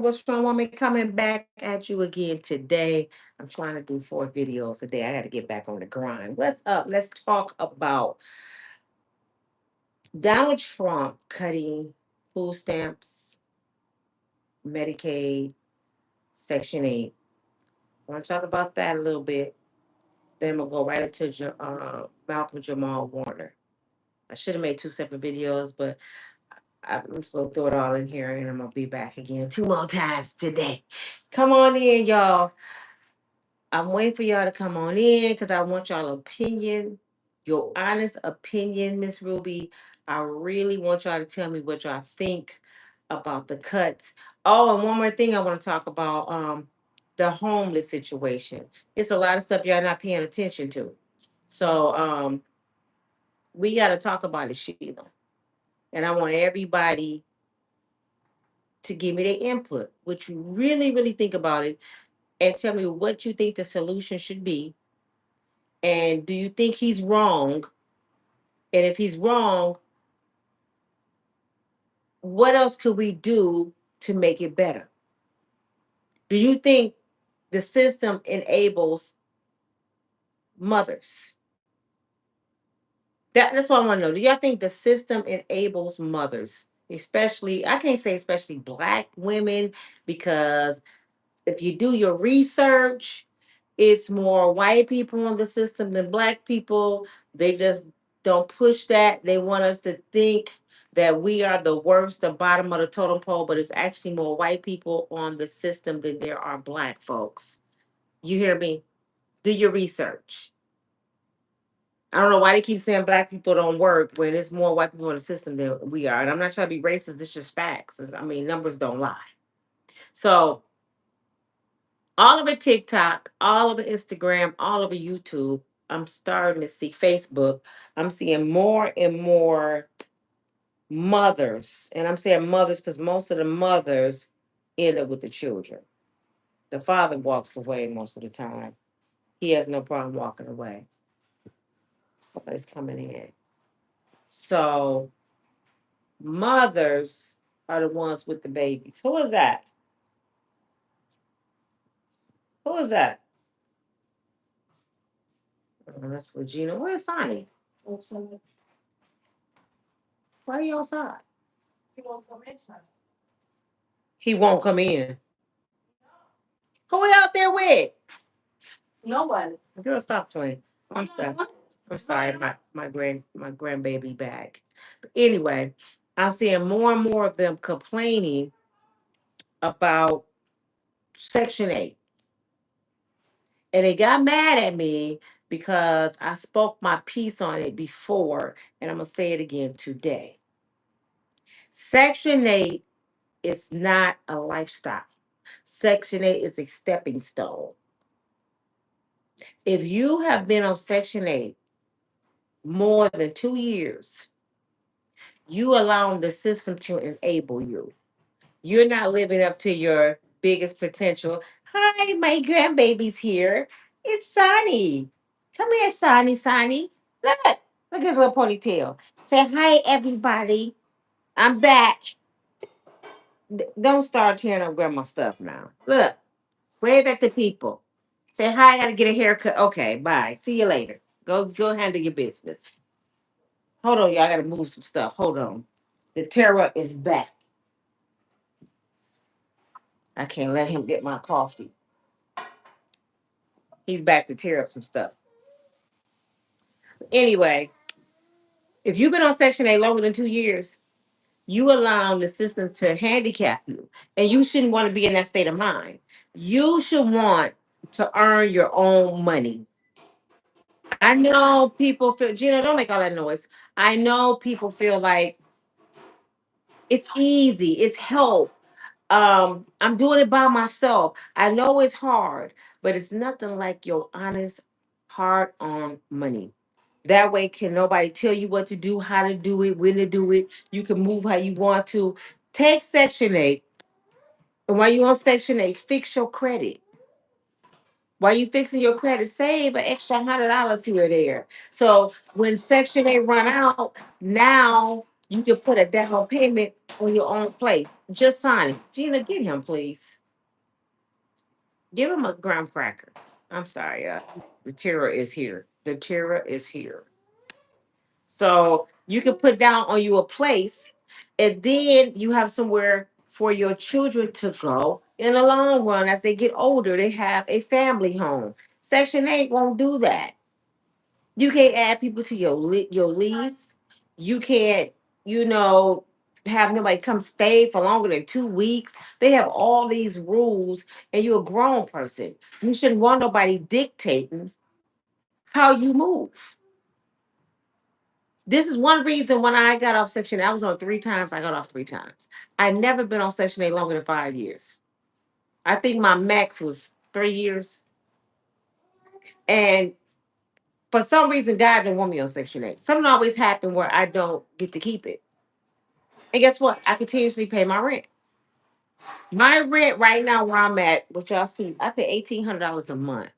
What's wrong, woman? Coming back at you again today. I'm trying to do 4 videos a day. I got to get back on the grind. What's up? Let's talk about Donald Trump cutting food stamps, Medicaid, Section 8. I want to talk about that a little bit. Then we'll go right into Malcolm-Jamal Warner. I should have made 2 separate videos, but I'm just going to throw it all in here and I'm going to be back again 2 more times today. Come on in, y'all. I'm waiting for y'all to come on in because I want y'all opinion, your honest opinion, Miss Ruby. I really want y'all to tell me what y'all think about the cuts. Oh, and one more thing I want to talk about the homeless situation. It's a lot of stuff y'all not paying attention to. So we got to talk about it, Sheila. And I want everybody to give me their input, what you really, really think about it, and tell me what you think the solution should be. And do you think he's wrong? And if he's wrong, what else could we do to make it better? Do you think the system enables mothers? That's what I want to know. Do y'all think the system enables mothers? Especially, I can't say especially black women, because if you do your research, it's more white people on the system than black people. They just don't push that. They want us to think that we are the worst, the bottom of the totem pole, but it's actually more white people on the system than there are black folks. You hear me? Do your research. I don't know why they keep saying black people don't work when it's more white people in the system than we are. And I'm not trying to be racist, it's just facts. I mean, numbers don't lie. So all over TikTok, all over Instagram, all over YouTube, I'm starting to see Facebook. I'm seeing more and more mothers. And I'm saying mothers because most of the mothers end up with the children. The father walks away most of the time. He has no problem walking away. Nobody's coming in. So mothers are the ones with the babies. Who is that? Who is that? Oh, that's Regina. Where's Sonny? Outside. Why are you outside? He won't come inside. He won't come in. Who we out there with? Nobody. Girl, stop playing. I'm sorry. I'm sorry, my grandbaby back. But anyway, I'm seeing more and more of them complaining about Section 8. And they got mad at me because I spoke my piece on it before, and I'm gonna say it again today. Section 8 is not a lifestyle. Section 8 is a stepping stone. If you have been on Section 8 more than 2 years, you allowing the system to enable you. You're not living up to your biggest potential. Hi, my grandbaby's here. It's Sonny. Come here, Sonny, Sonny. Look, look at his little ponytail. Say hi, everybody. I'm back. Don't start tearing up grandma stuff now. Look, wave at the people. Say hi, I gotta get a haircut. Okay, bye. See you later. Go handle your business. Hold on, y'all. I gotta move some stuff. Hold on. The terror is back. I can't let him get my coffee. He's back to tear up some stuff. Anyway, if you've been on Section 8 longer than 2 years, you allow the system to handicap you. And you shouldn't want to be in that state of mind. You should want to earn your own money. I know people feel, Gina, don't make all that noise. I know people feel like it's easy, it's help. I'm doing it by myself. I know it's hard, but it's nothing like your honest, hard on money. That way, can nobody tell you what to do, how to do it, when to do it. You can move how you want to. Take Section 8, and while you're on Section 8, fix your credit. While you fixing your credit, save an extra $100 here or there. So when Section 8 run out, now You can put a down payment on your own place. Just sign it. Gina, get him, please. Give him a graham cracker. I'm sorry. The terror is here. The terror is here. So you can put down on you a place, and then you have somewhere for your children to go in the long run as they get older. They have a family home. Section 8 won't do that. You can't add people to your lease. You can't, you know, have nobody come stay for longer than 2 weeks. They have all these rules, and you're a grown person. You shouldn't want nobody dictating how you move. This is one reason when I got off Section 8, I was on 3 times. I got off 3 times. I never been on Section 8 longer than 5 years. I think my max was 3 years. And for some reason, God didn't want me on Section 8. Something always happened where I don't get to keep it. And guess what? I continuously pay my rent. My rent right now where I'm at, which y'all see, I pay $1,800 a month.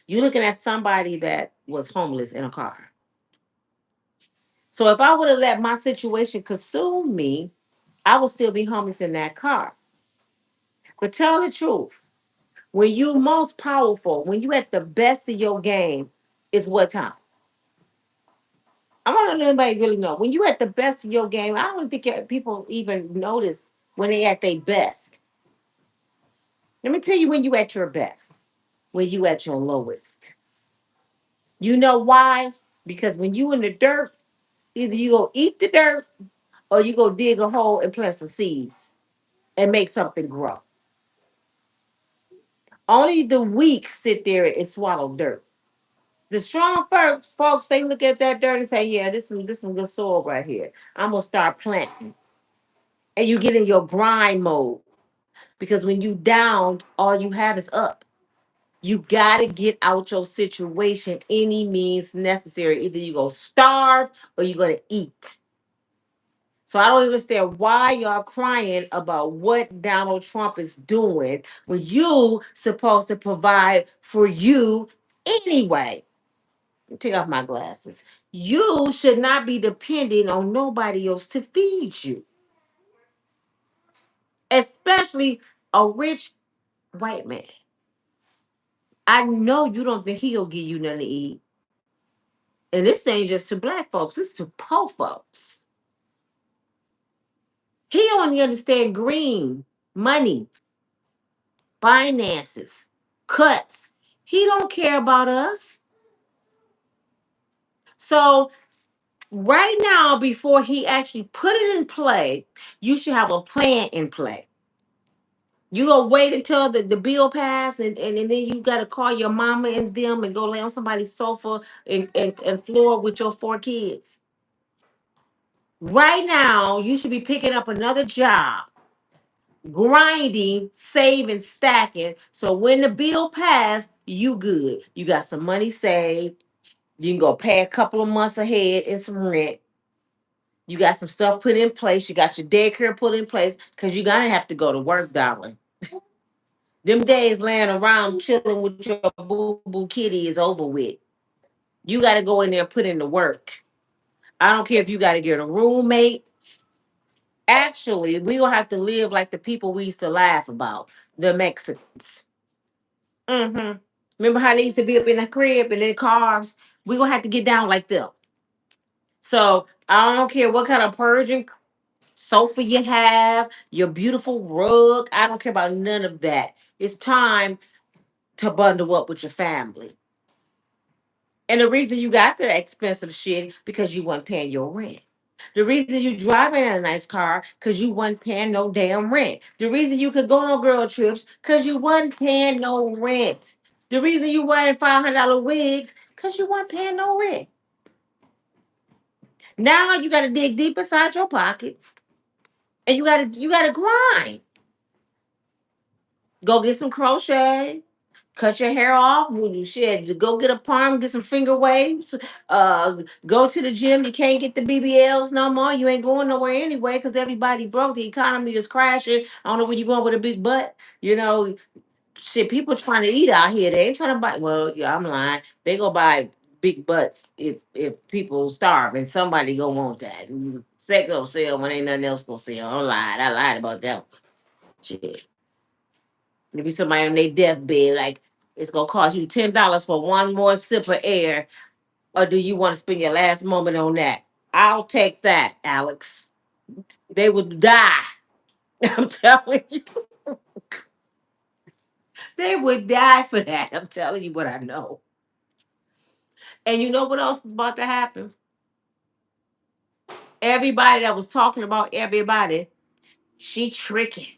You're looking at somebody that was homeless in a car. So if I would have let my situation consume me, I would still be homeless in that car. But tell the truth, when you most powerful, when you at the best of your game, is what time? I want to let anybody really know. When you at the best of your game, I don't think people even notice when they at their best. Let me tell you when you at your best, when you at your lowest. You know why? Because when you in the dirt, either you go eat the dirt or you go dig a hole and plant some seeds and make something grow. Only the weak sit there and swallow dirt. The strong folks, they look at that dirt and say, "Yeah, this some good soil right here. I'm gonna start planting." And you get in your grind mode because when you down, all you have is up. You gotta get out your situation any means necessary. Either you go starve or you're gonna eat. So I don't understand why y'all crying about what Donald Trump is doing when you supposed to provide for you anyway. Take off my glasses. You should not be depending on nobody else to feed you, especially a rich white man. I know you don't think he'll give you nothing to eat. And this ain't just to black folks, it's to poor folks. He only understand green, money, finances, cuts. He don't care about us. So right now, before he actually put it in play, you should have a plan in play. You gonna wait until the bill pass and then you gotta call your mama and them and go lay on somebody's sofa and floor with your 4 kids. Right now, you should be picking up another job, grinding, saving, stacking. So when the bill pass, you good. You got some money saved. You can go pay a couple of months ahead in some rent. You got some stuff put in place. You got your daycare put in place because you're gonna have to go to work, darling. Them days laying around chilling with your boo boo kitty is over with. You got to go in there and put in the work. I don't care if you got to get a roommate. Actually, we gonna have to live like the people we used to laugh about, the Mexicans. Remember how they used to be up in the crib and in cars? We gonna have to get down like them. So I don't care what kind of Persian sofa you have, your beautiful rug. I don't care about none of that. It's time to bundle up with your family. And the reason you got the expensive shit because you weren't paying your rent. The reason you driving in a nice car because you wasn't paying no damn rent. The reason you could go on girl trips because you wasn't paying no rent. The reason you wearing $500 wigs because you weren't paying no rent. Now you got to dig deep inside your pockets and you gotta grind. Go get some crochet. Cut your hair off. When you shit, go get a perm, get some finger waves. Go to the gym. You can't get the BBLs no more. You ain't going nowhere anyway because everybody broke. The economy is crashing. I don't know where you going with a big butt. You know, shit. People trying to eat out here. They ain't trying to buy. Well, yeah, I'm lying. They go buy big butts if people starve and somebody gonna want that. And sex gonna sell when ain't nothing else gonna sell. I lied about that one. Shit. Maybe somebody on their deathbed, like it's gonna cost you $10 for one more sip of air, or do you want to spend your last moment on that? I'll take that, Alex. They would die. I'm telling you, they would die for that. I'm telling you what I know. And you know what else is about to happen? Everybody that was talking about everybody, she tricking.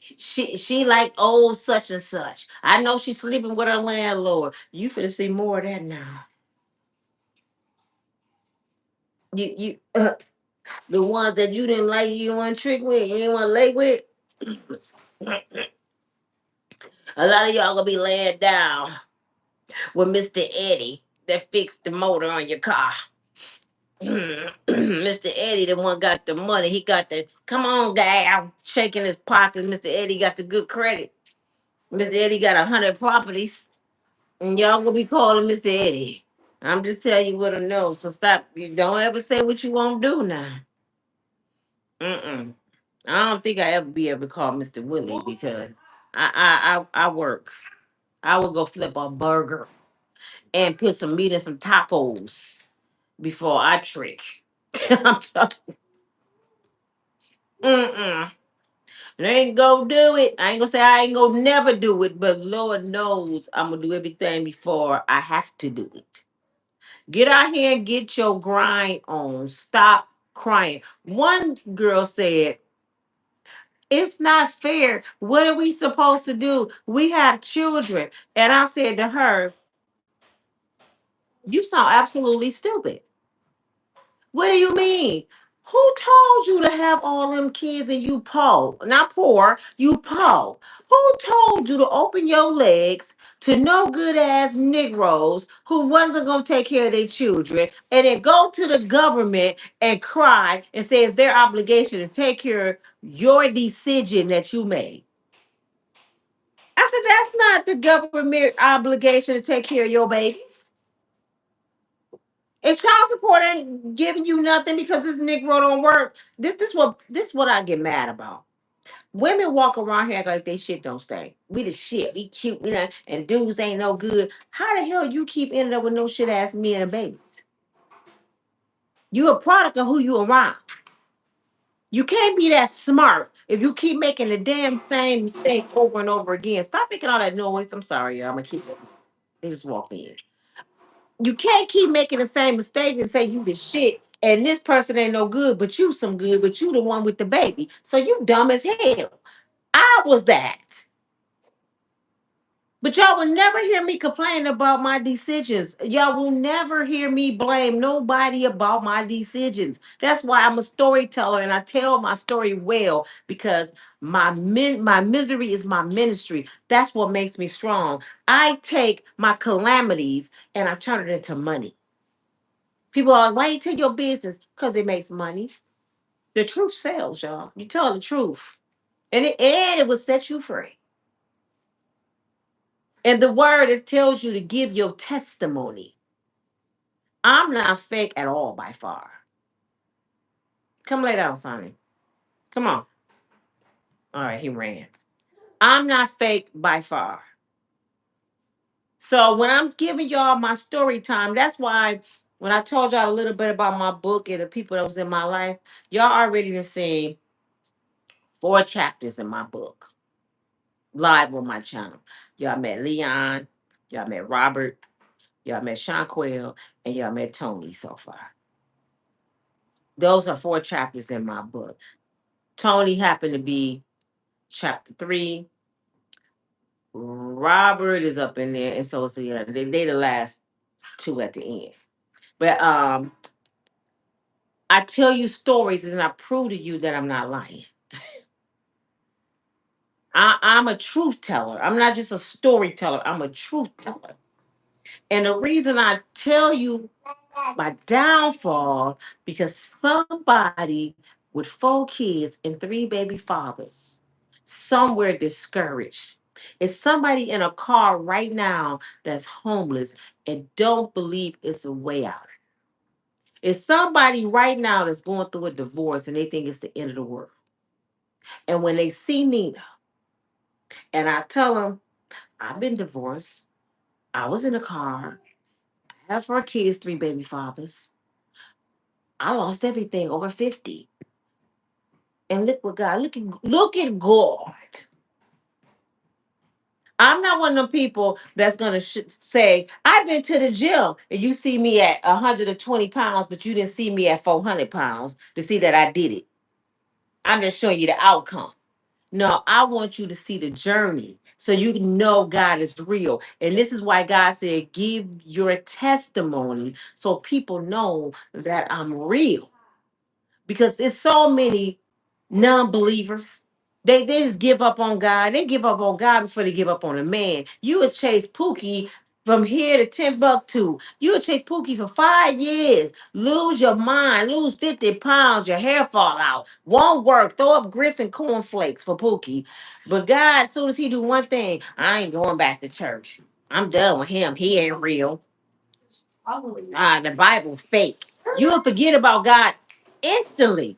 She like old such and such. I know she's sleeping with her landlord. You finna see more of that now. You the ones that you didn't like, you want to trick with, you didn't want to lay with. A lot of y'all gonna be laying down with Mr. Eddie that fixed the motor on your car. Mr. Eddie, the one got the money. He got the come on, guy. I'm shaking his pockets. Mr. Eddie got the good credit. Mr. Eddie got 100 properties. And y'all gonna be calling Mr. Eddie. I'm just telling you what I know. So stop. You don't ever say what you won't do now. Mm-mm. I don't think I ever be able to call Mr. Willie because I work. I would go flip a burger and put some meat in some tacos before I trick. I'm telling mm-mm. I ain't gonna do it. I ain't gonna say I ain't gonna never do it, but Lord knows I'm gonna do everything before I have to do it. Get out here and get your grind on. Stop crying. One girl said, it's not fair. What are we supposed to do? We have children. And I said to her, you sound absolutely stupid. What do you mean? Who told you to have all them kids and you poor? Not poor, you poor. Who told you to open your legs to no good ass Negroes who wasn't gonna take care of their children and then go to the government and cry and say it's their obligation to take care of your decision that you made? I said, that's not the government obligation to take care of your babies. If child support ain't giving you nothing because this Negro don't work, this what I get mad about. Women walk around here like they shit don't stink. We the shit. We cute, and dudes ain't no good. How the hell you keep ending up with no shit ass men and babies? You a product of who you around. You can't be that smart if you keep making the damn same mistake over and over again. Stop making all that noise. I'm sorry, y'all. I'm gonna keep it. They just walked in. You can't keep making the same mistake and say you the shit and this person ain't no good, but you some good, but you the one with the baby. So you dumb as hell. I was that. But y'all will never hear me complain about my decisions. Y'all will never hear me blame nobody about my decisions. That's why I'm a storyteller and I tell my story well because my misery is my ministry. That's what makes me strong. I take my calamities and I turn it into money. People are like, why you tell your business? Because it makes money. The truth sells, y'all. You tell the truth. And it will set you free. And the word is tells you to give your testimony. I'm not fake at all by far. Come lay down, Sonny. Come on. All right, he ran. I'm not fake by far. So when I'm giving y'all my story time, that's why when I told y'all a little bit about my book and the people that was in my life, y'all already done seen 4 chapters in my book live on my channel. Y'all met Leon, y'all met Robert, y'all met Shanquell, and y'all met Tony so far. Those are 4 chapters in my book. Tony happened to be chapter 3. Robert is up in there, and so is the other. They the last 2 at the end. But I tell you stories and I prove to you that I'm not lying. I'm a truth teller. I'm not just a storyteller. I'm a truth teller. And the reason I tell you my downfall because somebody with 4 kids and 3 baby fathers somewhere discouraged. Is somebody in a car right now that's homeless and don't believe it's a way out? Is somebody right now that's going through a divorce and they think it's the end of the world? And when they see Nina and I tell them, I've been divorced, I was in a car, I have 4 kids, 3 baby fathers, I lost everything over 50. And look what God, look at God. I'm not one of them people that's gonna say, I've been to the gym and you see me at 120 pounds, but you didn't see me at 400 pounds to see that I did it. I'm just showing you the outcome. No, I want you to see the journey so you know God is real. And this is why God said, give your testimony so people know that I'm real. Because there's so many non-believers. They just give up on God. They give up on God before they give up on a man. You would chase Pookie from here to Timbuktu. You would chase Pookie for 5 years. Lose your mind. Lose 50 pounds. Your hair fall out. Won't work. Throw up grits and cornflakes for Pookie. But God, as soon as he do one thing, I ain't going back to church. I'm done with him. He ain't real. The Bible fake. You'll forget about God instantly.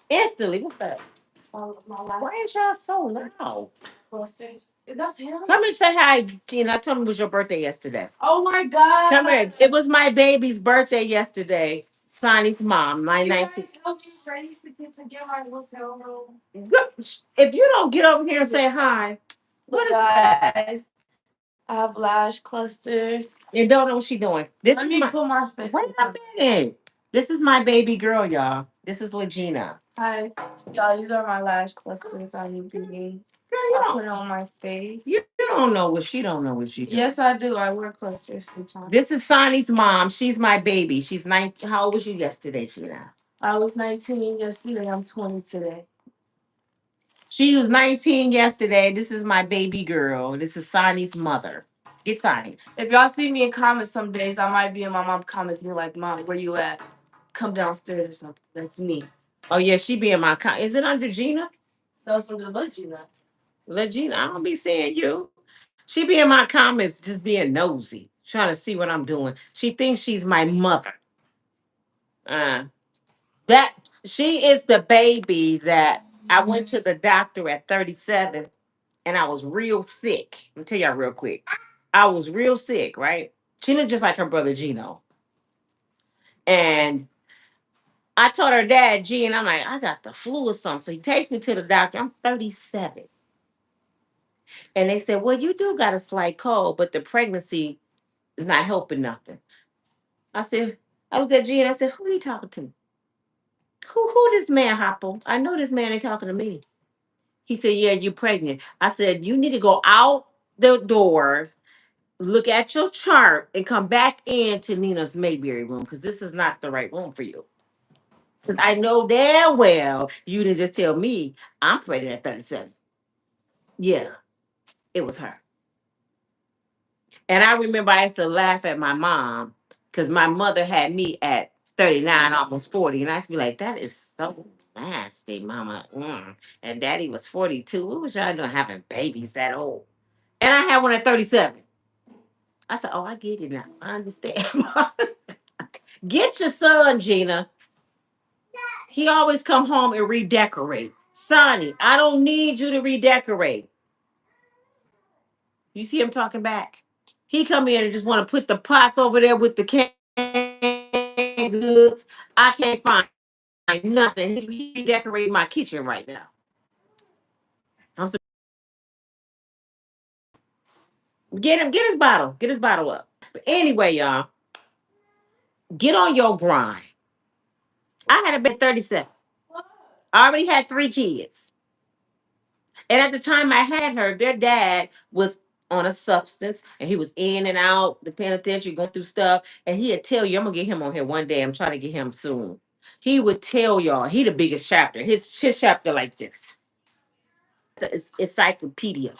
Instantly. What's that? Why is y'all so loud? That's him. Come and say hi, Gina. I told him it was your birthday yesterday. Oh my God. Come here. It was my baby's birthday yesterday. Sonny's mom, my 19th. If you don't get over here and say hi, what is guys? I have lash clusters. You don't know what she's doing. Let me put my face. Wait a minute. This is my baby girl, y'all. This is Legina. Hi, y'all. These are my lash clusters on you, baby. Girl, you don't put it on my face. You don't know what she don't know what she does. Yes, I do. I wear clusters sometimes. This is Sonny's mom. She's my baby. She's 19. How old was you yesterday, Gina? I was 19 yesterday. I'm 20 today. She was 19 yesterday. This is my baby girl. This is Sonny's mother. Get Sonny. If y'all see me in comments some days, I might be in my mom's comments be like, Mom, where you at? Come downstairs or something. That's me. Oh, yeah, she be in my comments. Is it under Gina? No, it's under Legina. Legina, I don't be seeing you. She be in my comments just being nosy, trying to see what I'm doing. She thinks she's my mother. That she is the baby that I went to the doctor at 37 and I was real sick. Let me tell y'all real quick. I was real sick, right? She looked just like her brother Gino. And I told her dad, G, and I'm like, I got the flu or something. So he takes me to the doctor. I'm 37. And they said, well, you do got a slight cold, but the pregnancy is not helping nothing. I looked at G and I said, who are you talking to? Who this man, Hopple? I know this man ain't talking to me. He said, yeah, you pregnant. I said, you need to go out the door, look at your chart, and come back into Nina's Mayberry room because this is not the right room for you. Because I know damn well you didn't just tell me I'm pregnant at 37. Yeah, it was her. And I remember I used to laugh at my mom because my mother had me at 39, almost 40. And I used to be like, that is so nasty, mama. And daddy was 42. What was y'all doing having babies that old? And I had one at 37. I said, oh, I get it now. I understand. Get your son, Gina. He always come home and redecorate. Sonny, I don't need you to redecorate. You see him talking back? He come in and just want to put the pots over there with the canned goods. I can't find nothing. He redecorating my kitchen right now. Get his bottle. Get his bottle up. But anyway, y'all, get on your grind. I had a bit 37. I already had 3 kids. And at the time I had her, their dad was on a substance and he was in and out the penitentiary going through stuff. And he'd tell you, I'm gonna get him on here one day. I'm trying to get him soon. He would tell y'all, he the biggest chapter. His chapter like this. It's encyclopedia.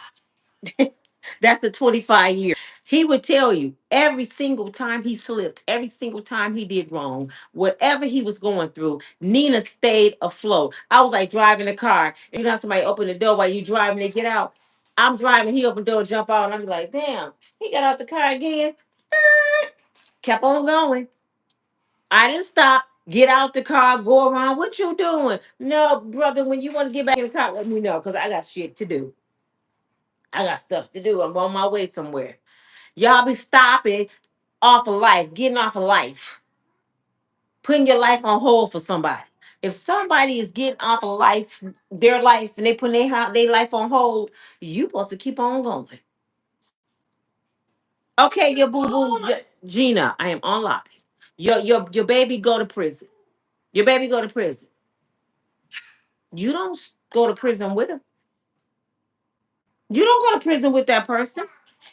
That's the 25 years. He would tell you every single time he slipped, every single time he did wrong, whatever he was going through, Nina stayed afloat. I was like driving a car, and you know how somebody open the door while you driving, they get out. I'm driving, he opened the door, jump out, and I'm like, damn, he got out the car again. Kept on going. I didn't stop. Get out the car, go around. What you doing? No, brother, when you want to get back in the car, let me know, because I got shit to do. I got stuff to do. I'm on my way somewhere. Y'all be stopping off of life, getting off of life, putting your life on hold for somebody. If somebody is getting off of life, their life, and they put their life on hold, you supposed to keep on going. Okay, your boo boo, Gina, I am on live. Your baby go to prison. Your baby go to prison. You don't go to prison with him. You don't go to prison with that person.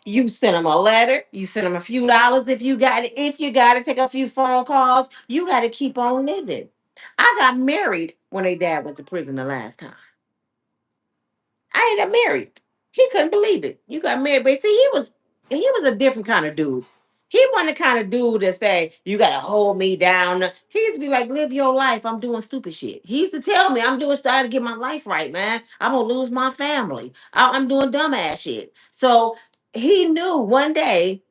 You send them a letter. You send them a few dollars if you got it. If you got to take a few phone calls, you got to keep on living. I got married when they dad went to prison the last time. I ended up married. He couldn't believe it. You got married, but see, he was a different kind of dude. He wasn't the kind of dude that say you gotta hold me down. He used to be like, live your life. I'm doing stupid shit. He used to tell me I'm doing stuff to get my life right, man. I'm gonna lose my family. I'm doing dumbass shit. So he knew one day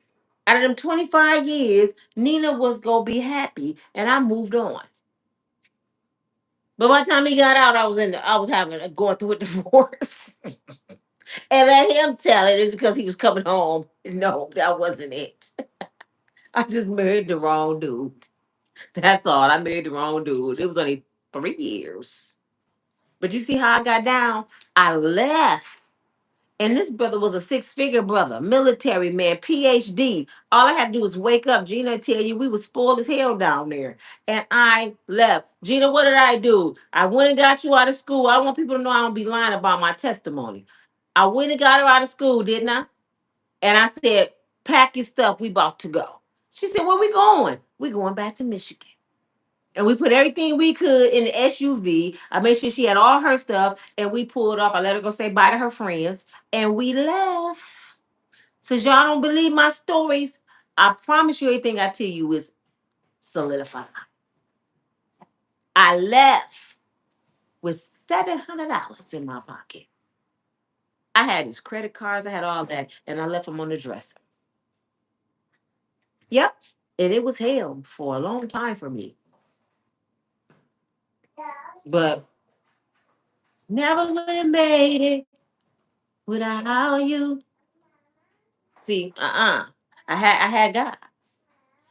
out of them 25 years, Nina was gonna be happy, and I moved on. But by the time he got out, I was having going through a divorce. And let him tell it it's because he was coming home. No, that wasn't it. I just married the wrong dude. That's all. I married the wrong dude. It was only 3 years. But you see how I got down? I left. And this brother was a six-figure brother, military man, PhD. All I had to do was wake up. Gina tell you we was spoiled as hell down there. And I left. Gina, what did I do? I went and got you out of school. I don't want people to know I don't be lying about my testimony. I went and got her out of school, didn't I? And I said, pack your stuff. We about to go. She said, where we going? We going back to Michigan. And we put everything we could in the SUV. I made sure she had all her stuff, and we pulled off. I let her go say bye to her friends, and we left. Since y'all don't believe my stories, I promise you everything I tell you is solidified. I left with $700 in my pocket. I had his credit cards, I had all that, and I left them on the dresser. Yep. And it was hell for a long time for me. But never would have made it without you. See, I had God.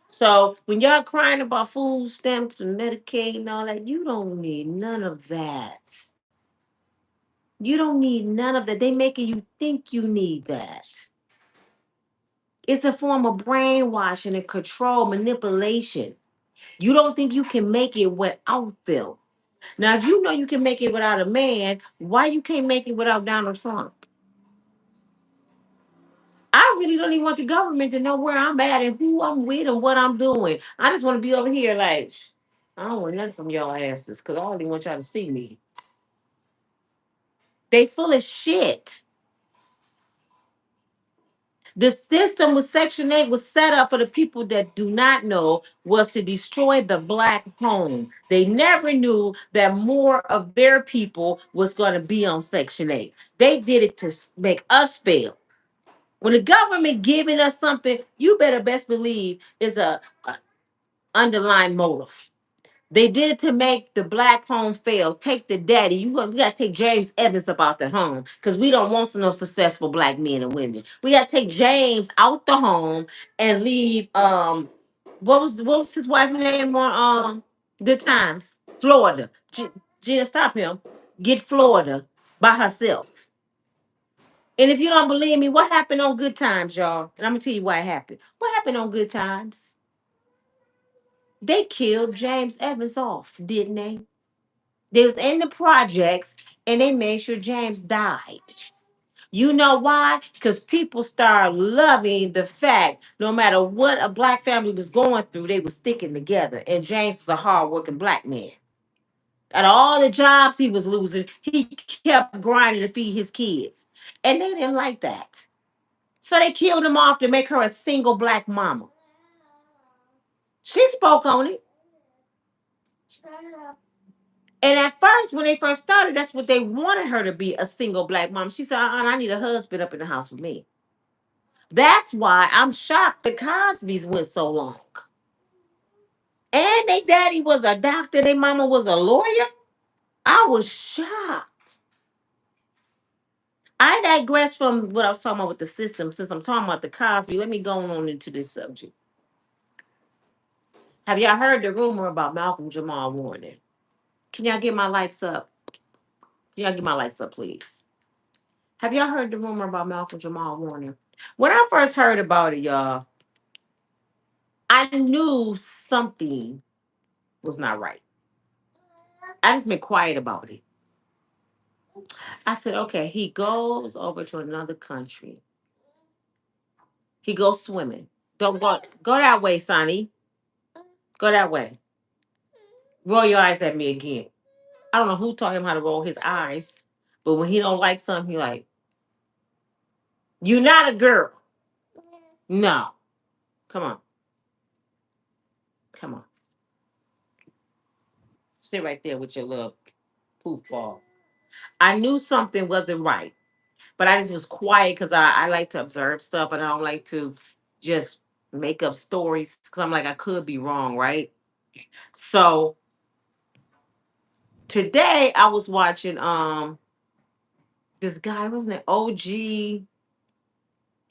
So when y'all crying about food stamps and Medicaid and all that, you don't need none of that. You don't need none of that. They making you think you need that. It's a form of brainwashing and control, manipulation. You don't think you can make it without them. Now, if you know you can make it without a man, why you can't make it without Donald Trump? I really don't even want the government to know where I'm at and who I'm with and what I'm doing. I just want to be over here like, I don't want nothing from y'all asses because I don't even want y'all to see me. They full of shit. The system with Section 8 was set up for the people that do not know was to destroy the black home. They never knew that more of their people was going to be on Section 8. They did it to make us fail. When the government giving us something, you better best believe is a underlying motive. They did it to make the black home fail. Take the daddy. We got to take James Evans about the home because we don't want no successful black men and women. We got to take James out the home and leave. What was his wife's name on Good Times? Florida. Gina, stop him. Get Florida by herself. And if you don't believe me, what happened on Good Times, y'all? And I'm gonna tell you why it happened. What happened on Good Times? They killed James Evans off, didn't they? They was in the projects and they made sure James died. You know why? Because people started loving the fact no matter what a black family was going through, they were sticking together. And James was a hardworking black man. Out of all the jobs he was losing, he kept grinding to feed his kids. And they didn't like that. So they killed him off to make her a single black mama. She spoke on it. And at first, when they first started, that's what they wanted her to be, a single black mom. She said, I need a husband up in the house with me. That's why I'm shocked the Cosbys went so long. And their daddy was a doctor, their mama was a lawyer. I was shocked. I digress from what I was talking about with the system. Since I'm talking about the Cosby, let me go on into this subject. Have y'all heard the rumor about Malcolm-Jamal Warner? Can y'all get my likes up? Can y'all get my likes up, please? Have y'all heard the rumor about Malcolm-Jamal Warner? When I first heard about it, y'all, I knew something was not right. I just been quiet about it. I said, okay, he goes over to another country. He goes swimming. Don't go that way, Sonny. Go that way. Roll your eyes at me again. I don't know who taught him how to roll his eyes, but when he don't like something, he like, you're not a girl. No. Come on. Come on. Sit right there with your little poof ball. I knew something wasn't right, but I just was quiet because I like to observe stuff and I don't like to just make up stories because I'm like, I could be wrong, right? So today I was watching this guy, wasn't it OG?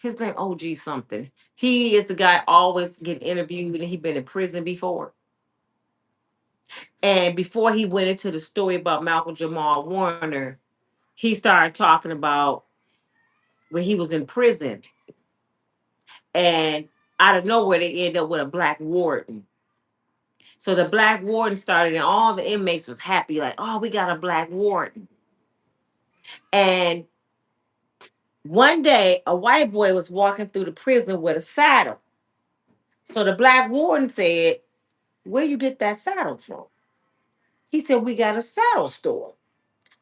His name OG something. He is the guy always get interviewed and he been in prison before. And before he went into the story about Malcolm Jamal Warner, he started talking about when he was in prison. And out of nowhere, they end up with a black warden. So the black warden started, and all the inmates was happy, like, oh, we got a black warden. And one day, a white boy was walking through the prison with a saddle. So the black warden said, where you get that saddle from? He said, we got a saddle store.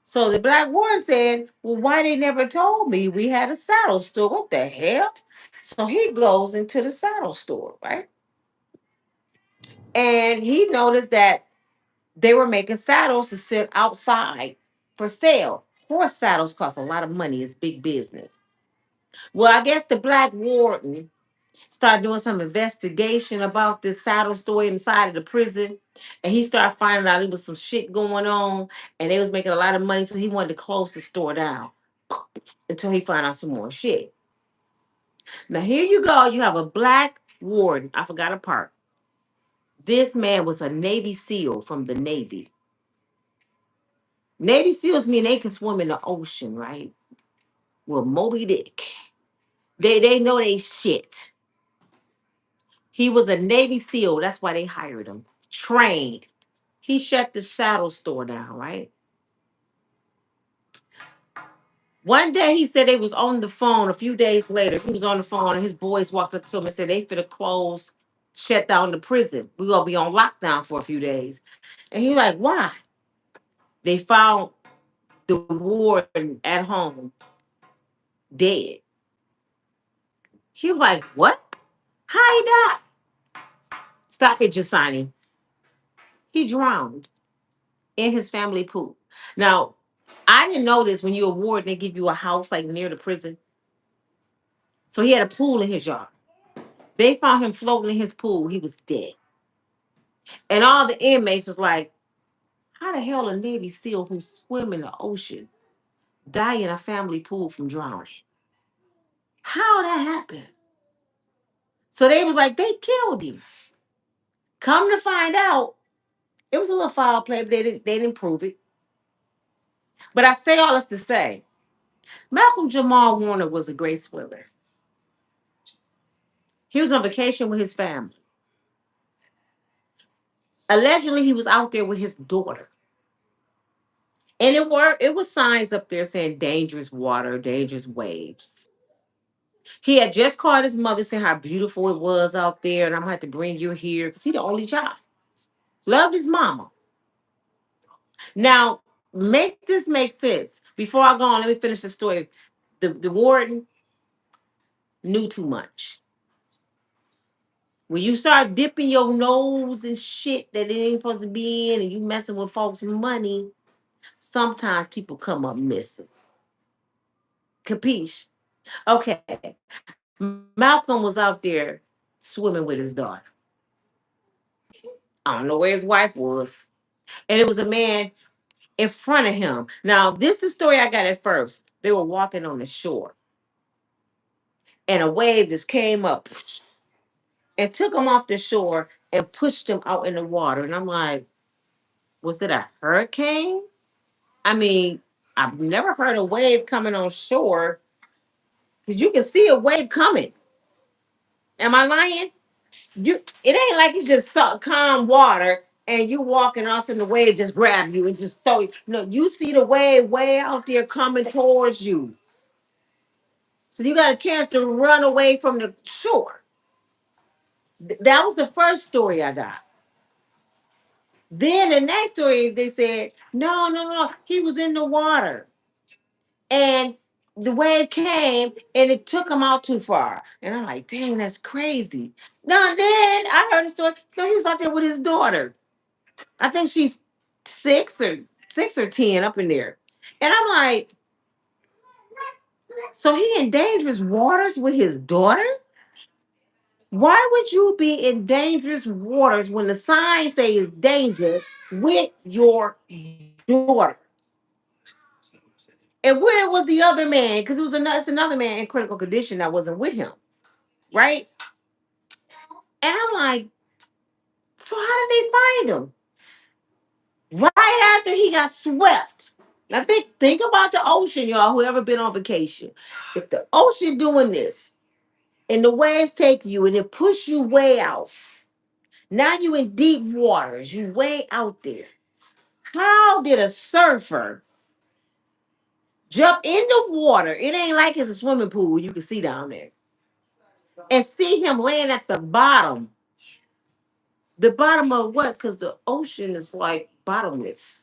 So the black warden said, well, why they never told me we had a saddle store? What the hell? So he goes into the saddle store, right? And he noticed that they were making saddles to sit outside for sale. Horse saddles cost a lot of money. It's big business. Well, I guess the black warden started doing some investigation about this saddle store inside of the prison. And he started finding out there was some shit going on and they was making a lot of money. So he wanted to close the store down until he found out some more shit. Now, here you go. You have a black warden. I forgot a part. This man was a Navy SEAL from the Navy. Navy SEALs mean they can swim in the ocean, right? Well, Moby Dick. They know they shit. He was a Navy SEAL. That's why they hired him. Trained. He shut the saddle store down, right? One day he said they was on the phone. A few days later, he was on the phone and his boys walked up to him and said they finna close, shut down the prison. We gonna be on lockdown for a few days. And he like, why? They found the warden at home dead. He was like, what? How he died? Stop it, Jasani. He drowned in his family pool. Now, I didn't know this when you're a warden, they give you a house like near the prison. So he had a pool in his yard. They found him floating in his pool. He was dead. And all the inmates was like, how the hell a Navy SEAL who swim in the ocean die in a family pool from drowning? How that happened? So they was like, they killed him. Come to find out, it was a little foul play, but they didn't prove it. But I say all this to say, Malcolm Jamal Warner was a great swimmer. He was on vacation with his family. Allegedly, he was out there with his daughter. And it was signs up there saying dangerous water, dangerous waves. He had just called his mother saying how beautiful it was out there, and I'm gonna have to bring you here because he's the only child. Loved his mama. Now, make this make sense. Before I go on, let me finish the story. The warden, knew too much. When you start dipping your nose in shit that it ain't supposed to be in and you messing with folks' money, sometimes people come up missing. Capiche? Okay. Malcolm was out there swimming with his daughter. I don't know where his wife was. And it was a man in front of him. Now, this is the story I got at first. They were walking on the shore. And a wave just came up and took him off the shore and pushed him out in the water. And I'm like, was it a hurricane? I mean, I've never heard a wave coming on shore because you can see a wave coming. Am I lying? It ain't like it's just calm water and you walking off and the wave just grab you and just throw you. No, you see the wave way out there coming towards you. So you got a chance to run away from the shore. That was the first story I got. Then the next story, they said, no, no, no, he was in the water. And the wave came and it took him out too far. And I'm like, dang, that's crazy. No, then I heard the story. No, he was out there with his daughter. I think she's 6 or 10 up in there. And I'm like, so he in dangerous waters with his daughter? Why would you be in dangerous waters when the signs say it's danger with your daughter? And where was the other man? Because it's another man in critical condition that wasn't with him, right? And I'm like, so how did they find him? Right after he got swept. Now think about the ocean, y'all. Who ever been on vacation? If the ocean doing this and the waves take you and it push you way out, now you in deep waters. You way out there. How did a surfer jump in the water? It ain't like it's a swimming pool you can see down there. And see him laying at the bottom. The bottom of what? Because the ocean is like bottomless.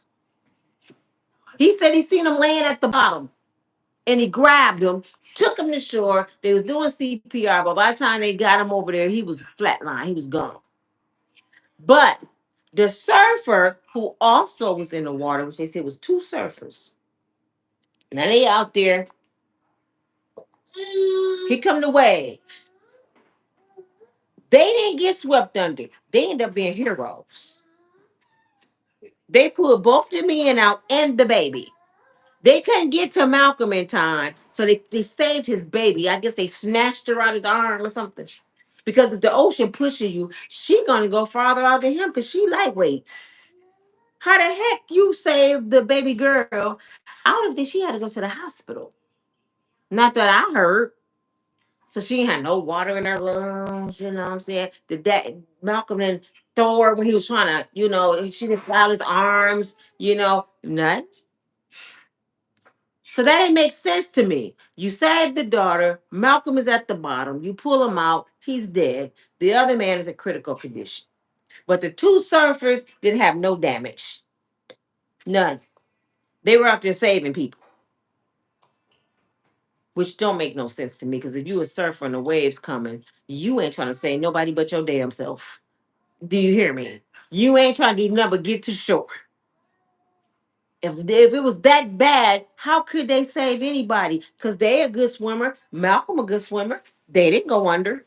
He said he seen him laying at the bottom. And he grabbed him, took him to shore. They was doing CPR, but by the time they got him over there, he was flatline. He was gone. But the surfer, who also was in the water, which they said was two surfers. Now they out there. Here come the wave. They didn't get swept under. They end up being heroes. They pulled both the men out and the baby. They couldn't get to Malcolm in time, so they saved his baby. I guess they snatched her out his arm or something. Because if the ocean pushing you, she gonna go farther out than him because she lightweight. How the heck you saved the baby girl? I don't think she had to go to the hospital. Not that I heard. So she had no water in her lungs, you know what I'm saying? Did that Malcolm then throw her when he was trying to, she didn't fly out his arms, none. So that didn't make sense to me. You saved the daughter, Malcolm is at the bottom, you pull him out, he's dead. The other man is in critical condition. But the two surfers didn't have no damage. None. They were out there saving people. Which don't make no sense to me, because if you a surfer and the waves coming, you ain't trying to save nobody but your damn self. Do you hear me? You ain't trying to do nothing but get to shore. If it was that bad, how could they save anybody? Because they a good swimmer. Malcolm a good swimmer. They didn't go under.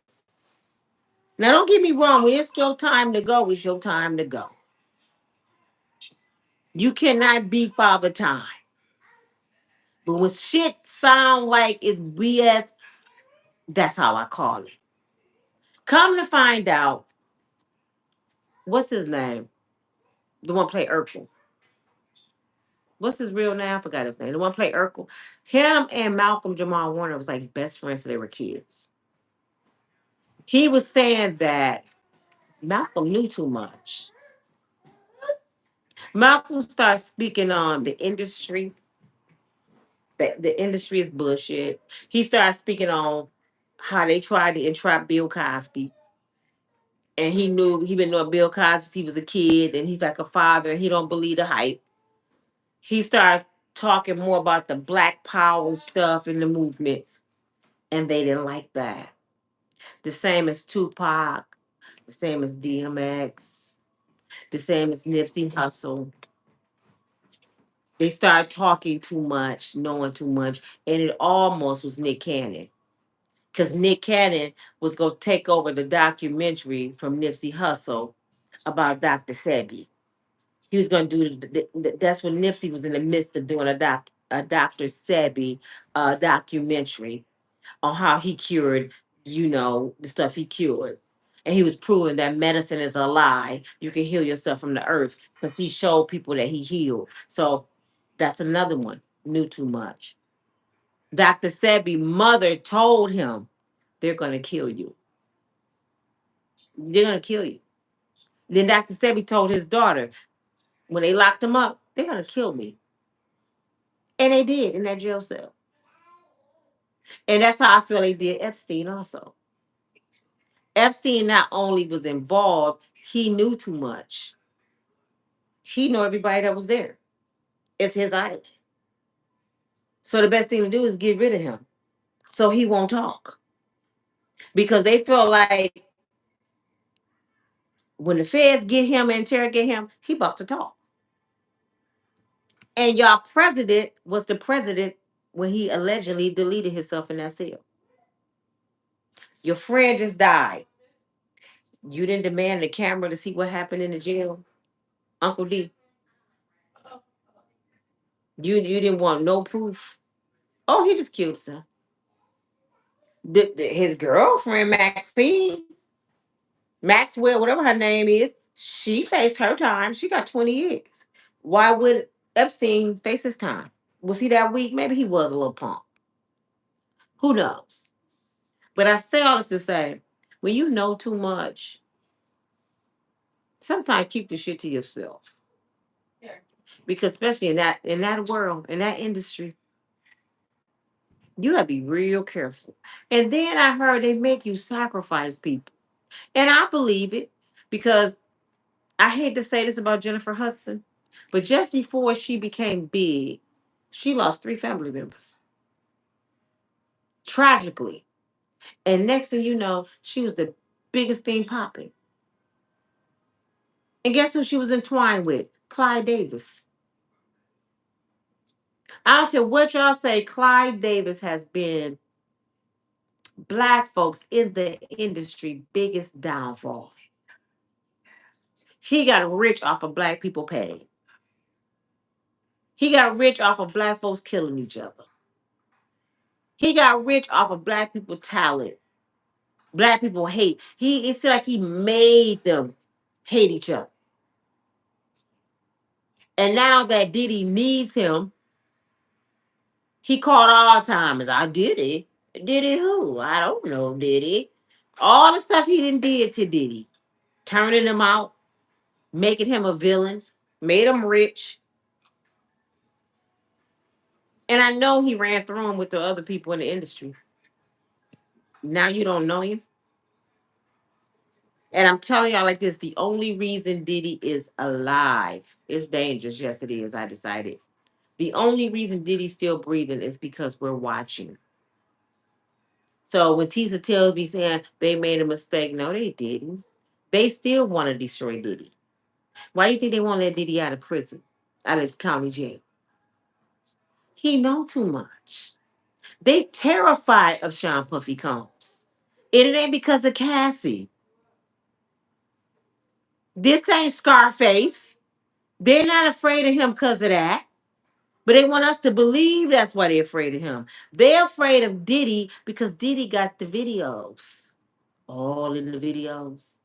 Now don't get me wrong. When it's your time to go, it's your time to go. You cannot beat Father Time. But when shit sound like it's BS, that's how I call it. Come to find out, what's his name? The one play Urkel. What's his real name? I forgot his name. The one play Urkel. Him and Malcolm-Jamal Warner was like best friends since they were kids. He was saying that Malcolm knew too much. Malcolm started speaking on the industry. That the industry is bullshit. He started speaking on how they tried to entrap Bill Cosby. And he been knowing Bill Cosby since he was a kid, and he's like a father, and he don't believe the hype. He started talking more about the Black Power stuff and the movements, and they didn't like that. The same as Tupac, the same as DMX, the same as Nipsey Hussle. They started talking too much, knowing too much, and it almost was Nick Cannon. Because Nick Cannon was going to take over the documentary from Nipsey Hussle about Dr. Sebi. He was going to do that's when Nipsey was in the midst of doing a Dr. Sebi documentary on how he cured, the stuff he cured. And he was proving that medicine is a lie. You can heal yourself from the earth because he showed people that he healed. So that's another one. Knew too much. Dr. Sebi's mother told him, they're going to kill you. They're going to kill you. Then Dr. Sebi told his daughter, when they locked him up, they're going to kill me. And they did in that jail cell. And that's how I feel they did Epstein also. Epstein not only was involved, he knew too much. He knew everybody that was there. It's his island. So the best thing to do is get rid of him so he won't talk. Because they felt like when the feds get him and interrogate him, he about to talk. And y'all president was the president when he allegedly deleted himself in that cell. Your friend just died. You didn't demand the camera to see what happened in the jail, Uncle D. You didn't want no proof. Oh, he just killed himself. His girlfriend Maxwell, whatever her name is, she faced her time. She got 20 years. Why would Epstein face his time? Was he that weak? Maybe he was a little punk. Who knows? But I say all this to say, when you know too much, sometimes keep the shit to yourself. Because especially in that world, in that industry, you gotta be real careful. And then I heard they make you sacrifice people. And I believe it because I hate to say this about Jennifer Hudson, but just before she became big, she lost 3 family members tragically. And next thing you know, she was the biggest thing popping. And guess who she was entwined with? Clyde Davis. I don't care what y'all say, Clyde Davis has been black folks in the industry biggest downfall. He got rich off of black people pay. He got rich off of black folks killing each other. He got rich off of black people talent. Black people hate. It's like he made them hate each other. And now that Diddy needs him, he called all timers. I did it. Diddy who? I don't know, Diddy. All the stuff he done did to Diddy. Turning him out, making him a villain, made him rich. And I know he ran through him with the other people in the industry. Now you don't know him. And I'm telling y'all like this, the only reason Diddy is alive, it's dangerous. Yes, it is. I decided. The only reason Diddy's still breathing is because we're watching. So when Tisa tells me saying they made a mistake, no, they didn't. They still want to destroy Diddy. Why do you think they want to let Diddy out of prison, out of county jail? He know too much. They terrified of Sean Puffy Combs. And it ain't because of Cassie. This ain't Scarface. They're not afraid of him because of that. But they want us to believe that's why they're afraid of him. They're afraid of Diddy because Diddy got the videos. All in the videos.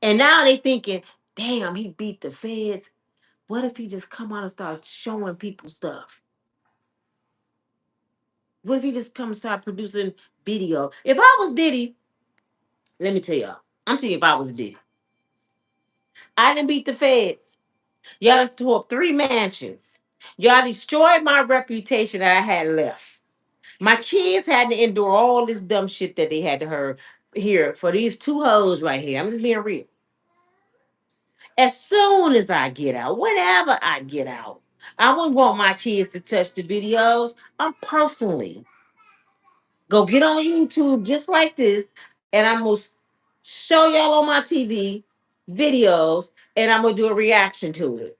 And now they thinking, damn, he beat the feds. What if he just come out and start showing people stuff? What if he just come and start producing video? If I was Diddy, let me tell y'all. I'm telling you if I was Diddy. I didn't beat the feds. Y'all done tore up 3 mansions. Y'all destroyed my reputation that I had left. My kids had to endure all this dumb shit that they had to hear for these 2 hoes right here. I'm just being real. As soon as I get out, whenever I get out, I wouldn't want my kids to touch the videos. I'm personally. Go get on YouTube just like this, and I'm gonna show y'all on my TV videos, and I'm gonna do a reaction to it.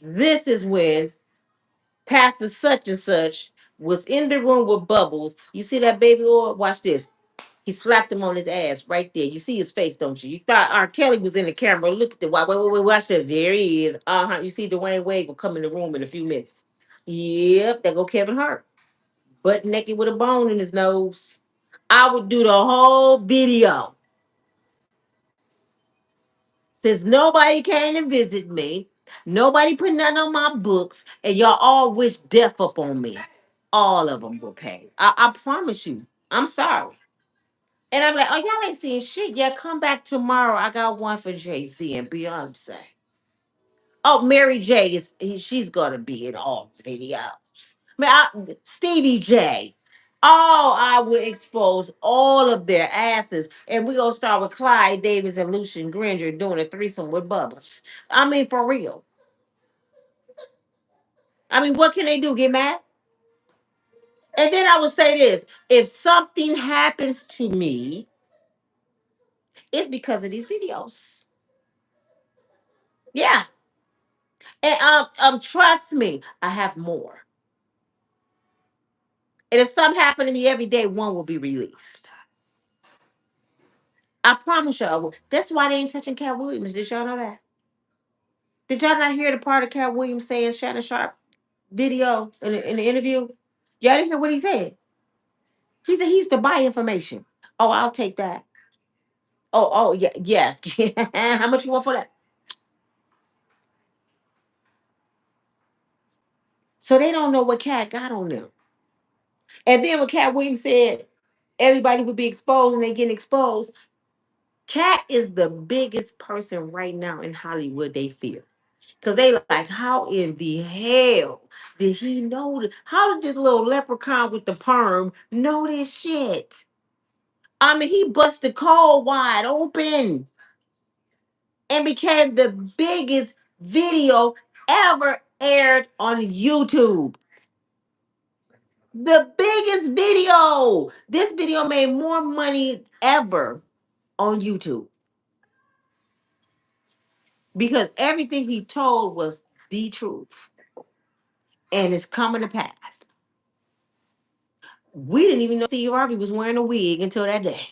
This is when Pastor such and such was in the room with Bubbles. You see that baby oil? Watch this. He slapped him on his ass right there. You see his face, don't you? You thought R. Kelly was in the camera. Look at the wait, watch this. There he is. Uh-huh. You see Dwayne Wade will come in the room in a few minutes. Yep, there go Kevin Hart. Butt naked with a bone in his nose. I would do the whole video. Since nobody came to visit me, nobody put nothing on my books, and y'all all wish death upon me. All of them will pay. I promise you. I'm sorry. And I'm like, oh, y'all ain't seeing shit. Yeah, come back tomorrow. I got one for Jay-Z and Beyonce. Oh, Mary J she's gonna be in all videos. Stevie J. Oh, I will expose all of their asses. And we're gonna start with Clyde Davis and Lucian Granger doing a threesome with Bubbles. I mean, for real. I mean, what can they do? Get mad? And then I would say this: if something happens to me, it's because of these videos. Yeah. And trust me, I have more. And if something happened to me every day, one will be released. I promise y'all. That's why they ain't touching Katt Williams. Did y'all know that? Did y'all not hear the part of Katt Williams saying Shannon Sharp video in the interview? Y'all didn't hear what he said. He said he used to buy information. Oh, I'll take that. Oh, yeah, yes. How much you want for that? So they don't know what Katt got on them. And then when Katt Williams said everybody would be exposed and they getting exposed, Katt is the biggest person right now in Hollywood they fear. Because they like, how in the hell did he know? How did this little leprechaun with the perm know this shit? I mean, he busted cold wide open and became the biggest video ever aired on YouTube. The biggest video. This video made more money ever on YouTube because everything he told was the truth and it's coming to pass. We didn't even know Steve Harvey was wearing a wig until that day.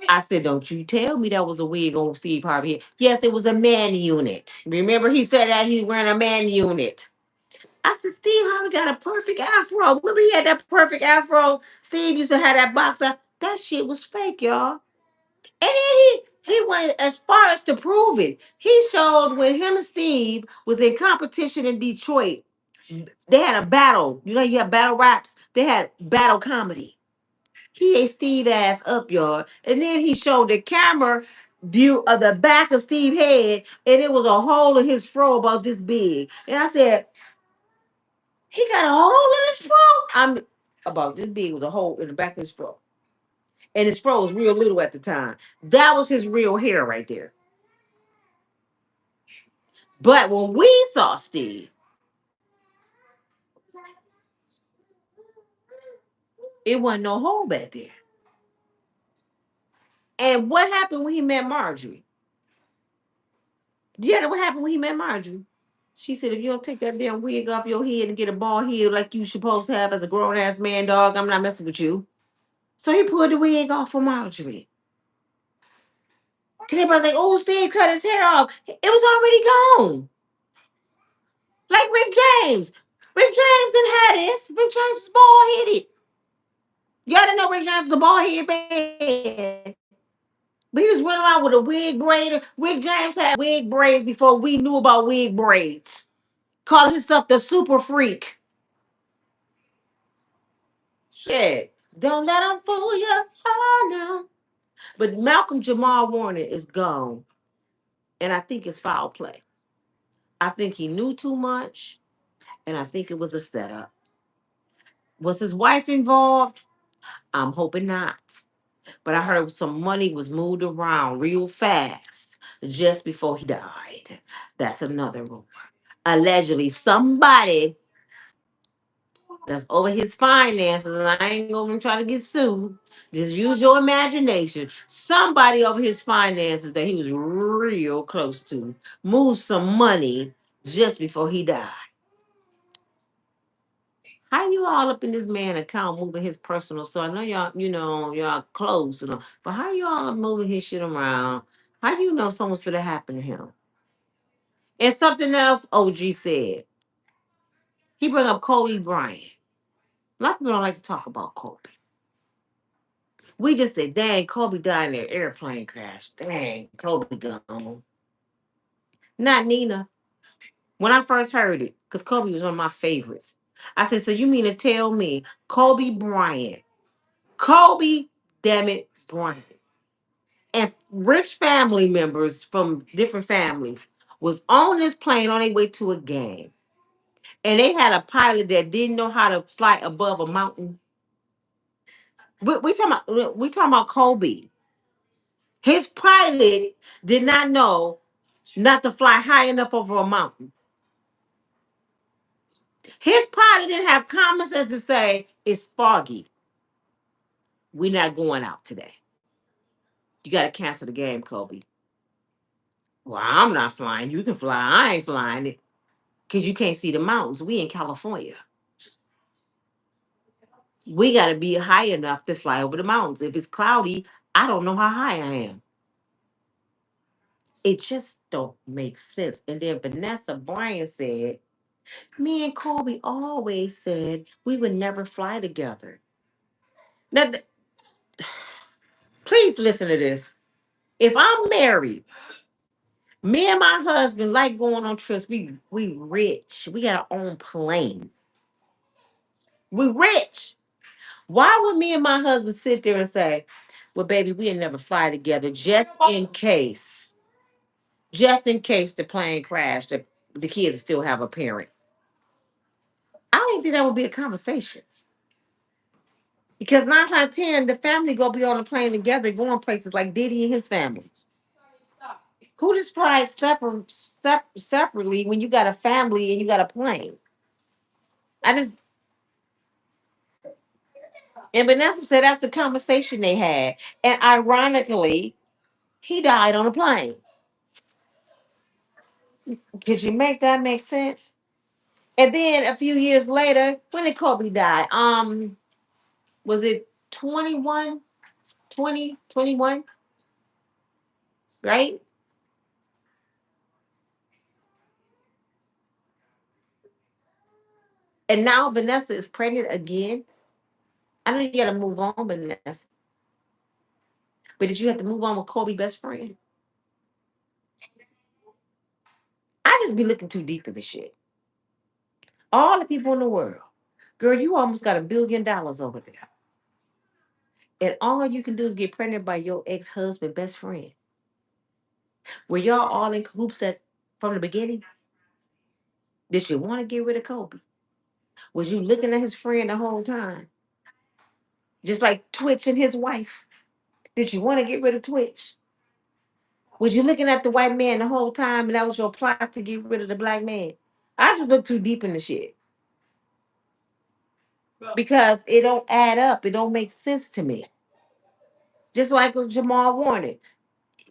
I said, don't you tell me that was a wig on Steve Harvey. Yes, it was a man unit. Remember he said that he's wearing a man unit. I said, Steve Harvey got a perfect afro. Remember he had that perfect afro? Steve used to have that boxer. That shit was fake, y'all. And then he went as far as to prove it. He showed when him and Steve was in competition in Detroit. They had a battle. You know, you have battle raps. They had battle comedy. He ate Steve ass up, y'all. And then he showed the camera view of the back of Steve's head, and it was a hole in his fro about this big. And I said, he got a hole in his fro? I'm about this big was a hole in the back of his fro. And his fro was real little at the time. That was his real hair right there. But when we saw Steve, it wasn't no hole back there. And what happened when he met Marjorie? Yeah, what happened when he met Marjorie? She said, if you don't take that damn wig off your head and get a bald head like you supposed to have as a grown ass man, dog, I'm not messing with you. So he pulled the wig off for Marjorie. Because everybody's like, oh, Steve cut his hair off. It was already gone. Like Rick James. Rick James didn't have this. Rick James was bald headed. Y'all didn't know Rick James was a bald headed man. But he was running around with a wig braid. Rick James had wig braids before we knew about wig braids. Called himself the super freak. Shit. Don't let them fool you. Oh, no. But Malcolm-Jamal Warner is gone. And I think it's foul play. I think he knew too much. And I think it was a setup. Was his wife involved? I'm hoping not. But I heard some money was moved around real fast just before he died. That's another rumor. Allegedly, somebody that's over his finances, and I ain't gonna try to get sued. Just use your imagination. Somebody over his finances that he was real close to moved some money just before he died. How you all up in this man account moving his personal stuff? I know y'all, y'all close, but how you all moving his shit around? How you know something's gonna happen to him? And something else OG said. He bring up Kobe Bryant. A lot of people don't like to talk about Kobe. We just said, dang, Kobe died in an airplane crash. Dang, Kobe gone. Not Nina. When I first heard it, because Kobe was one of my favorites. I said, so you mean to tell me Kobe Bryant, Kobe, damn it, Bryant, and rich family members from different families was on this plane on their way to a game. And they had a pilot that didn't know how to fly above a mountain. We talking about Kobe. His pilot did not know not to fly high enough over a mountain. His pilot didn't have common sense to say, it's foggy. We're not going out today. You got to cancel the game, Kobe. Well, I'm not flying. You can fly. I ain't flying it because you can't see the mountains. We in California. We got to be high enough to fly over the mountains. If it's cloudy, I don't know how high I am. It just don't make sense. And then Vanessa Bryan said, me and Kobe always said we would never fly together. Now, please listen to this. If I'm married, me and my husband like going on trips. We rich. We got our own plane. We rich. Why would me and my husband sit there and say, well, baby, we'll never fly together just in case. Just in case the plane crashed, the kids still have a parent. I don't think that would be a conversation. Because 9 times 10, the family gonna be on the plane together, going places like Diddy and his family. Who just flies separately when you got a family and you got a plane? I just and Vanessa said that's the conversation they had, and ironically, he died on a plane. Could you make that make sense? And then a few years later, when did Kobe die? Was it 21, 20, 21? Right? And now Vanessa is pregnant again. I know you gotta move on, Vanessa. But did you have to move on with Kobe best friend? I just be looking too deep at the shit. All the people in the world. Girl, you almost got $1 billion over there. And all you can do is get pregnant by your ex-husband best friend. Were y'all all in cahoots from the beginning? Did you want to get rid of Kobe? Was you looking at his friend the whole time? Just like Twitch and his wife. Did you want to get rid of Twitch? Was you looking at the white man the whole time and that was your plot to get rid of the black man? I just look too deep in the shit. Because it don't add up. It don't make sense to me. Just like with Jamal Warner.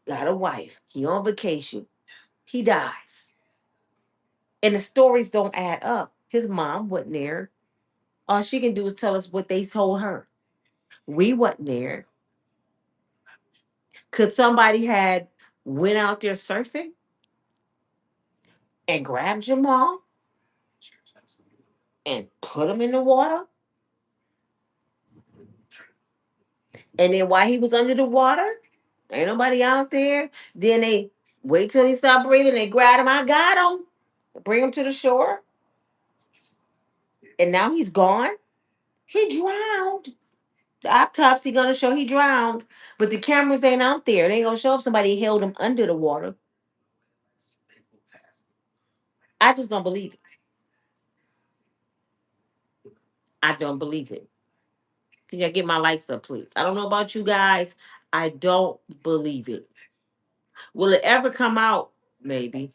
Got a wife. He on vacation. He dies. And the stories don't add up. His mom wasn't there. All she can do is tell us what they told her. We wasn't there. Could somebody had went out there surfing and grabbed Jamal and put him in the water? And then while he was under the water, ain't nobody out there. Then they wait till he stopped breathing. They grab him. I got him. Bring him to the shore. And now he's gone. He drowned. The autopsy gonna show he drowned. But the cameras ain't out there. They ain't gonna show if somebody held him under the water. I just don't believe it. I don't believe it. Can y'all get my likes up, please? I don't know about you guys. I don't believe it. Will it ever come out? Maybe.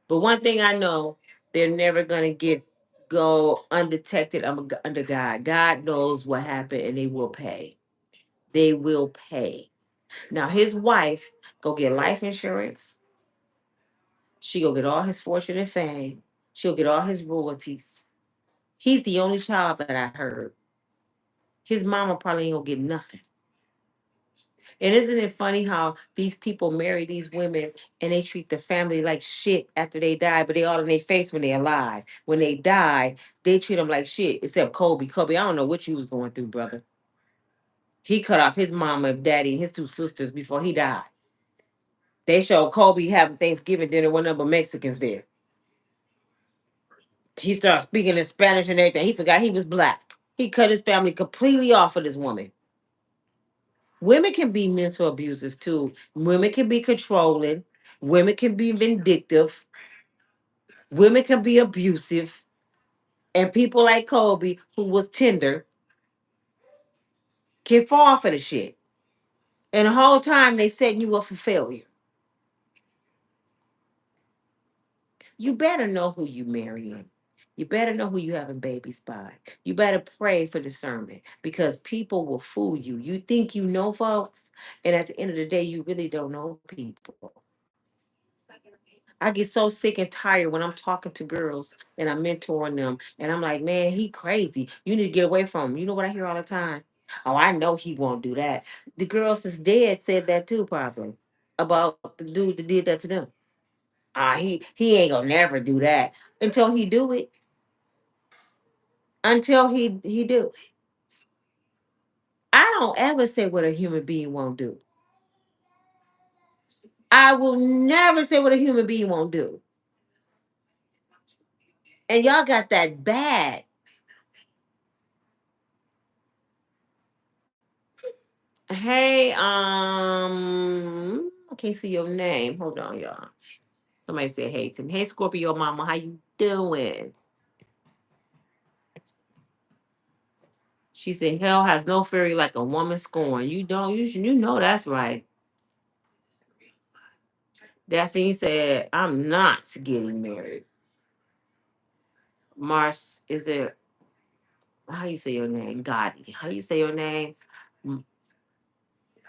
But one thing I know, they're never gonna get go undetected under God. God knows what happened and they will pay. They will pay. Now his wife go get life insurance. She go get all his fortune and fame. She'll get all his royalties. He's the only child that I heard. His mama probably ain't gonna get nothing. And isn't it funny how these people marry these women and they treat the family like shit after they die, but they all in their face when they're alive. When they die, they treat them like shit, except Kobe. Kobe, I don't know what you was going through, brother. He cut off his mama, daddy, and his two sisters before he died. They showed Kobe having Thanksgiving dinner, one number Mexicans there. He started speaking in Spanish and everything. He forgot he was black. He cut his family completely off of this woman. Women can be mental abusers too. Women can be controlling. Women can be vindictive. Women can be abusive. And people like Kobe, who was tender, can fall for the shit. And the whole time they setting you up for failure. You better know who you marrying. You better know who you having babies by. You better pray for discernment because people will fool you. You think you know folks, and at the end of the day, you really don't know people. I get so sick and tired when I'm talking to girls and I'm mentoring them, and I'm like, man, he crazy. You need to get away from him. You know what I hear all the time? Oh, I know he won't do that. The girls that's dead said that too, probably about the dude that did that to them. He ain't gonna never do that until he do it. Until he do it. I don't ever say what a human being won't do. I will never say what a human being won't do. And y'all got that bad. Hey, I can't see your name. Hold on, y'all. Somebody said hey to me. Hey, Scorpio Mama, how you doing? She said, hell has no fury like a woman scorned. You don't, you know that's right. Daphne said, I'm not getting married. Mars, is it, how you say your name? Gotti. How you say your name? M-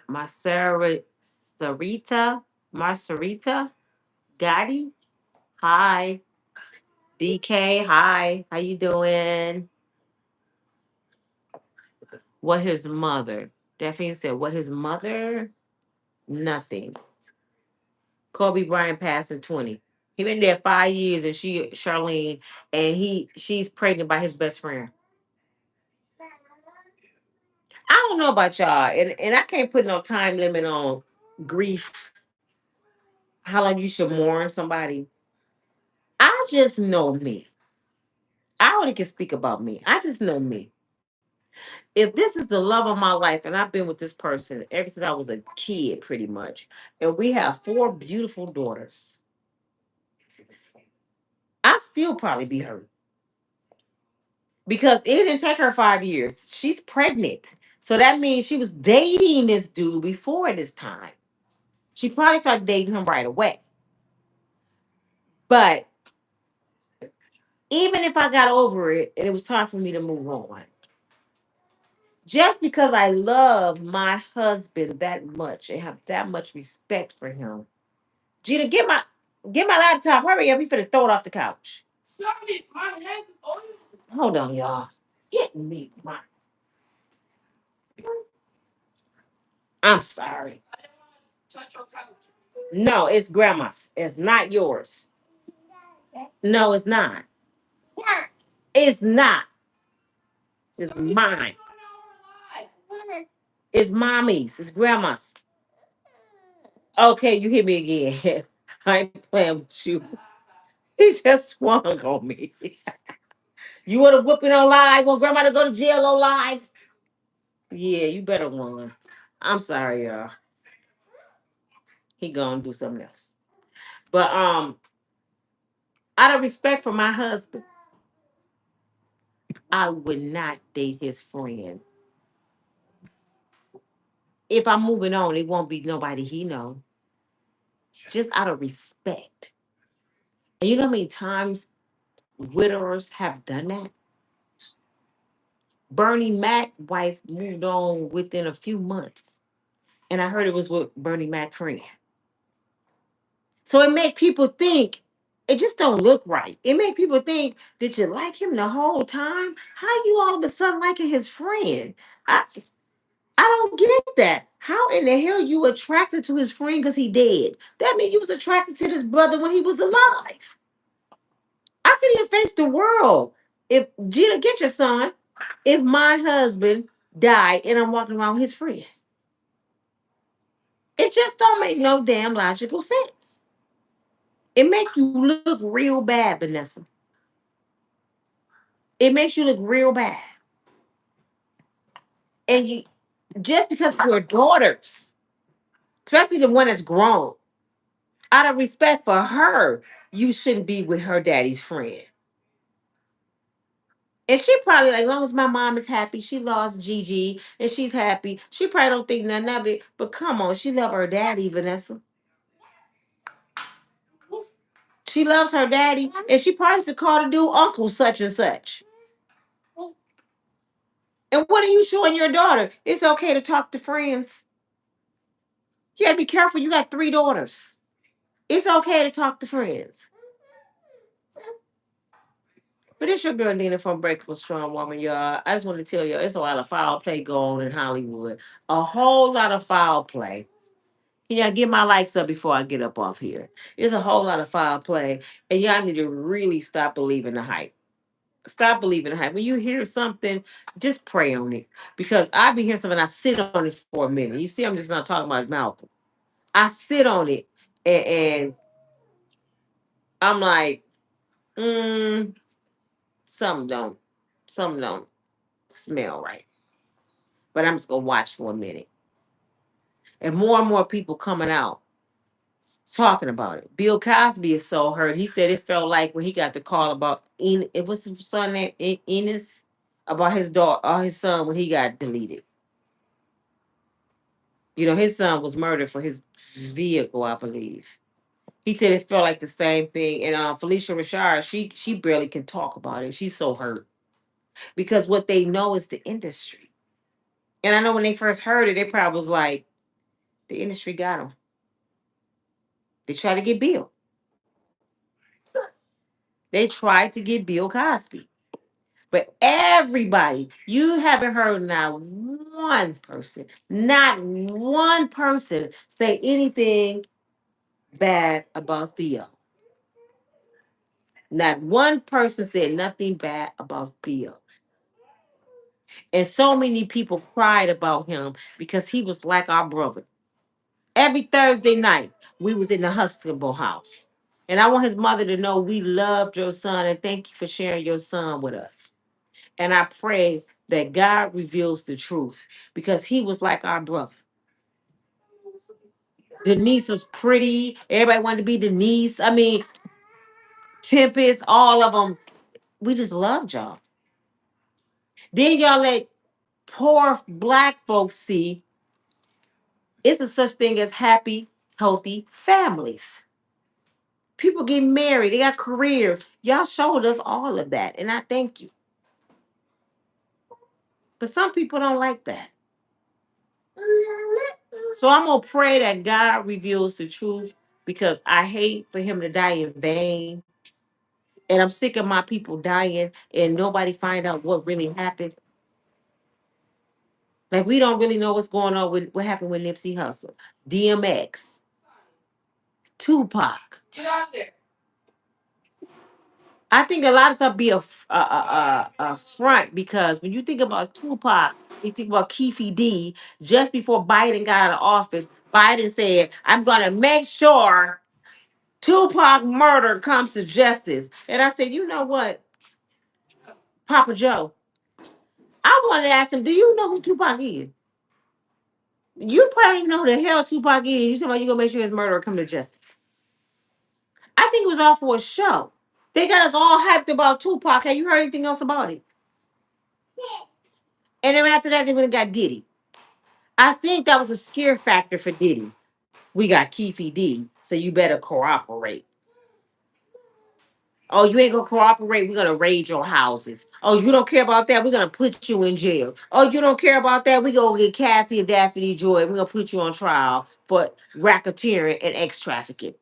Sarita? Marcerita? Gotti? Hi. DK, hi. How you doing? What his mother? Daphne said, what his mother? Nothing. Kobe Bryant passed in 20. He been there 5 years and Charlene, and she's pregnant by his best friend. I don't know about y'all, and I can't put no time limit on grief, how long you should mourn somebody. I just know me. I only can speak about me. I just know me. If this is the love of my life, and I've been with this person ever since I was a kid, pretty much, and we have four beautiful daughters, I still probably be hurt because it didn't take her 5 years. She's pregnant, so that means she was dating this dude before this time. She probably started dating him right away. But even if I got over it and it was time for me to move on, just because I love my husband that much and have that much respect for him, Gina, get my laptop. Hurry up, you finna throw it off the couch. Sorry, my hands on. Hold on, y'all. Get me my. I'm sorry. No, it's grandma's. It's not yours. No, it's not. It's not. It's mine. It's mommy's. It's grandma's. Okay, you hit me again. I ain't playing with you. He just swung on me. You want to whooping on live? Want grandma to go to jail on live? Yeah, you better run. I'm sorry, y'all. He gonna do something else. But out of respect for my husband, I would not date his friend. If I'm moving on, it won't be nobody he know. Just out of respect. And you know how many times widowers have done that. Bernie Mac wife moved on within a few months, and I heard it was with Bernie Mac friend. So it make people think it just don't look right. It make people think, did you like him the whole time? How you all of a sudden liking his friend? I I don't get that. How in the hell you attracted to his friend because he dead? That means you was attracted to this brother when he was alive. I could even face the world. If Gina, get your son. If my husband died and I'm walking around with his friend, it just don't make no damn logical sense. It makes you look real bad, Vanessa. It makes you look real bad. And you just because your daughters, especially the one that's grown, out of respect for her, you shouldn't be with her daddy's friend. And she probably like, as long as my mom is happy, she lost Gigi and she's happy. She probably don't think nothing of it. But come on, she love her daddy, Vanessa. She loves her daddy, and she probably used to call the dude Uncle such and such. And what are you showing your daughter? It's okay to talk to friends. You gotta be careful. You got 3 daughters. It's okay to talk to friends. But it's your girl Nina from Breakfast with Strong Woman, y'all. I just want to tell you, it's a lot of foul play going on in Hollywood. A whole lot of foul play. Can y'all get my likes up before I get up off here? It's a whole lot of foul play. And y'all need to really stop believing the hype. Stop believing the hype. When you hear something, just pray on it. Because I be hearing something, I sit on it for a minute. You see, I'm just not talking about Malcolm. I sit on it and I'm like, mm, something don't, something don't smell right. But I'm just gonna watch for a minute. And more people coming out talking about it. Bill Cosby is so hurt. He said it felt like when he got the call about it was his son named Enos about his daughter or his son when he got deleted. You know, his son was murdered for his vehicle, I believe. He said it felt like the same thing. And Felicia Rashard, she barely can talk about it. She's so hurt because what they know is the industry. And I know when they first heard it, they probably was like, the industry got them. They tried to get Bill. They tried to get Bill Cosby. But everybody, you haven't heard not one person say anything bad about Theo. Not one person said nothing bad about Theo. And so many people cried about him because he was like our brother. Every Thursday night, we was in the Huxtable house. And I want his mother to know we loved your son and thank you for sharing your son with us. And I pray that God reveals the truth because he was like our brother. Denise was pretty. Everybody wanted to be Denise. I mean, Tempest, all of them. We just loved y'all. Then y'all let poor black folks see it's a such thing as happy, healthy families. People get married, they got careers. Y'all showed us all of that, and I thank you. But some people don't like that. So I'm gonna pray that God reveals the truth because I hate for him to die in vain. And I'm sick of my people dying and nobody find out what really happened. Like we don't really know what's going on with what happened with Nipsey Hussle, DMX, Tupac. I think a lot of stuff be a front because when you think about Tupac, you think about Keefe D. Just before Biden got out of office, Biden said, "I'm gonna make sure Tupac murder comes to justice." And I said, "You know what, Papa Joe? I want to ask him, do you know who Tupac is? You probably know who the hell Tupac is. You talking about you gonna make sure his murderer come to justice?" I think it was all for a show. They got us all hyped about Tupac. Have you heard anything else about it? And then after that, they went and got Diddy. I think that was a scare factor for Diddy. We got Keefe D, so you better cooperate. Oh, you ain't gonna cooperate, we're gonna raid your houses. Oh, you don't care about that, we're gonna put you in jail. Oh, you don't care about that, we gonna get Cassie and Daphne Joy, we're gonna put you on trial for racketeering and ex trafficking.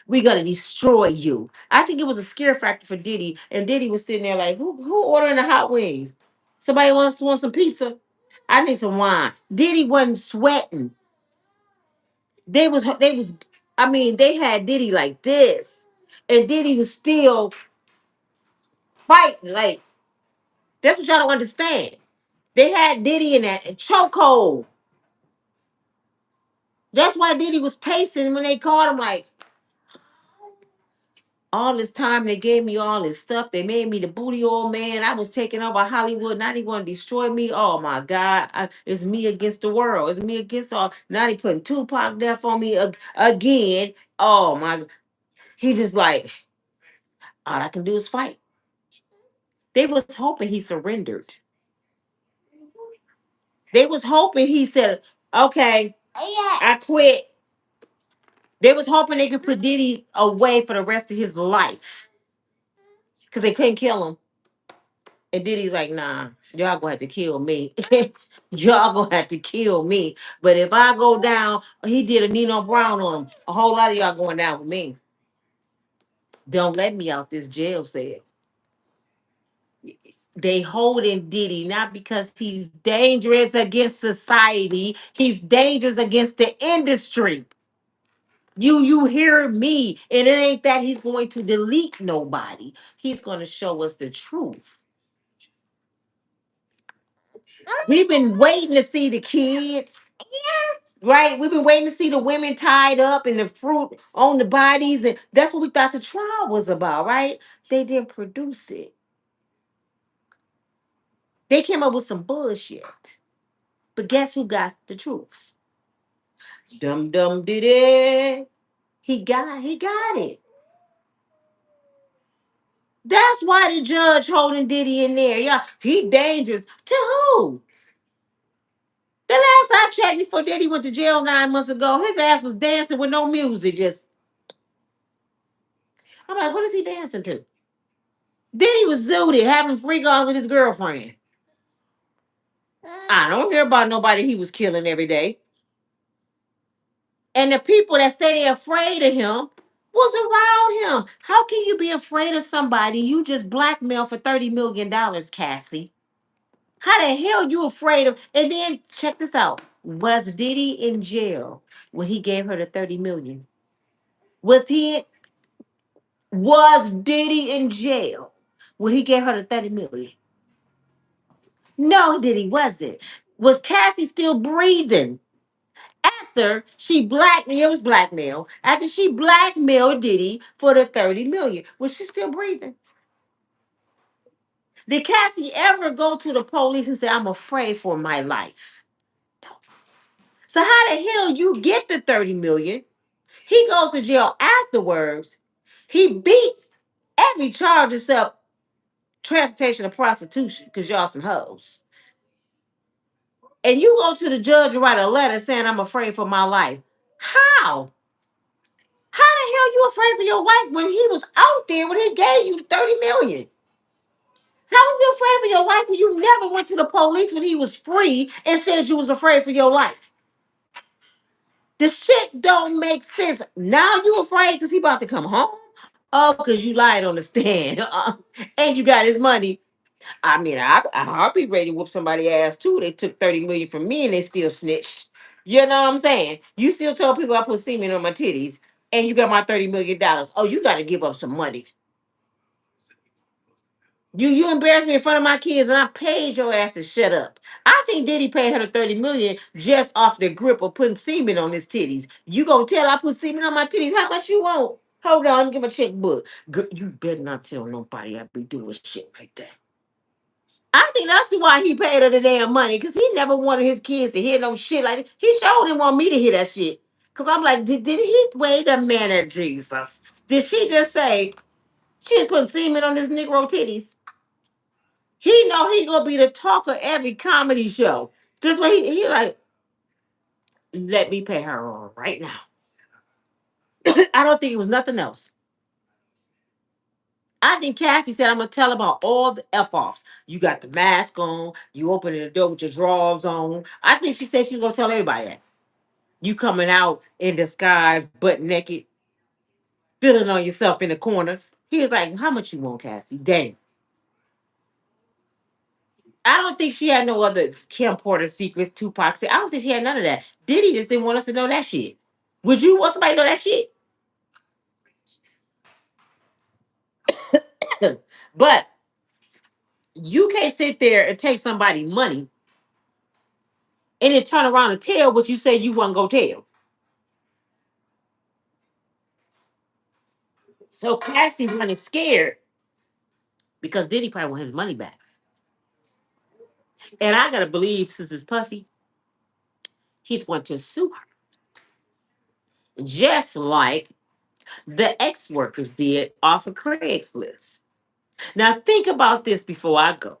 We're gonna destroy you. I think it was a scare factor for Diddy, and Diddy was sitting there like, who ordering the hot wings? Somebody want some pizza? I need some wine. Diddy wasn't sweating. They was I mean, they had Diddy like this. And Diddy was still fighting. Like, that's what y'all don't understand. They had Diddy in that chokehold. That's why Diddy was pacing when they called him like, all this time they gave me all this stuff. They made me the booty old man. I was taking over Hollywood. Now they want to destroy me. Oh my God. It's me against the world. It's me against all. Now they putting Tupac death on me again. Oh my. He just like, all I can do is fight. They was hoping he surrendered. They was hoping he said, okay, I quit. They was hoping they could put Diddy away for the rest of his life. Because they couldn't kill him. And Diddy's like, nah, y'all gonna have to kill me. Y'all gonna have to kill me. But if I go down, he did a Nino Brown on him. A whole lot of y'all going down with me. Don't let me out this jail cell. They holding Diddy not because he's dangerous against society. He's dangerous against the industry. You hear me, and it ain't that he's going to delete nobody. He's going to show us the truth. We've been waiting to see the kids, right? We've been waiting to see the women tied up and the fruit on the bodies, and that's what we thought the trial was about, right? They didn't produce it. They came up with some bullshit. But guess who got the truth? Dum dum did it. He got it. That's why the judge holding Diddy in there. Yeah, he dangerous. To who? The last I checked before Diddy went to jail 9 months ago, his ass was dancing with no music. Just I'm like, what is he dancing to? Diddy was zooted, having freak on with his girlfriend. I don't hear about nobody he was killing every day. And the people that say they're afraid of him was around him. How can you be afraid of somebody you just blackmailed for $30 million, Cassie? How the hell you afraid of? And then check this out. Was Diddy in jail when he gave her the 30 million? Was he was Diddy in jail when he gave her the 30 million? No, Diddy wasn't. Was Cassie still breathing after she blackmailed? It was blackmail. After she blackmailed Diddy for the 30 million. Was she still breathing? Did Cassie ever go to the police and say, I'm afraid for my life? So how the hell you get the 30 million? He goes to jail afterwards. He beats every charge except transportation of prostitution because y'all some hoes. And you go to the judge and write a letter saying I'm afraid for my life. How? How the hell you afraid for your life when he was out there when he gave you the 30 million? How was you afraid for your life when you never went to the police when he was free and said you was afraid for your life? The shit don't make sense. Now you afraid because he about to come home? Oh, because you lied on the stand. And you got his money. I mean, I'll be ready to whoop somebody's ass too. They took 30 million from me and they still snitched. You know what I'm saying? You still tell people I put semen on my titties and you got my $30 million. Oh, you got to give up some money. You embarrassed me in front of my kids when I paid your ass to shut up. I think Diddy paid her the 30 million just off the grip of putting semen on his titties. You gonna tell I put semen on my titties? How much you want? Hold on, give me a checkbook. Girl, you better not tell nobody I be doing shit like that. I think that's why he paid her the damn money, because he never wanted his kids to hear no shit like that. He sure didn't want me to hear that shit. Because I'm like, did he? Wait a minute, Jesus. Did she just say she just put semen on his Negro titties? He know he gonna be the talk of every comedy show. Just what he like, let me pay her on right now. I don't think it was nothing else. I think Cassie said, I'm gonna tell about all the F offs. You got the mask on, you opening the door with your drawers on. I think she said she's gonna tell everybody that. You coming out in disguise, butt naked, feeling on yourself in the corner. He was like, how much you want, Cassie? Dang. I don't think she had no other Kim Porter secrets, Tupac said. I don't think she had none of that. Diddy just didn't want us to know that shit. Would you want somebody to know that shit? But you can't sit there and take somebody money and then turn around and tell what you said you wasn't gonna tell. So Cassie running scared because Diddy probably want his money back. And I gotta believe since it's Puffy, he's going to sue her. Just like the ex-workers did off of Craigslist. Now think about this before I go.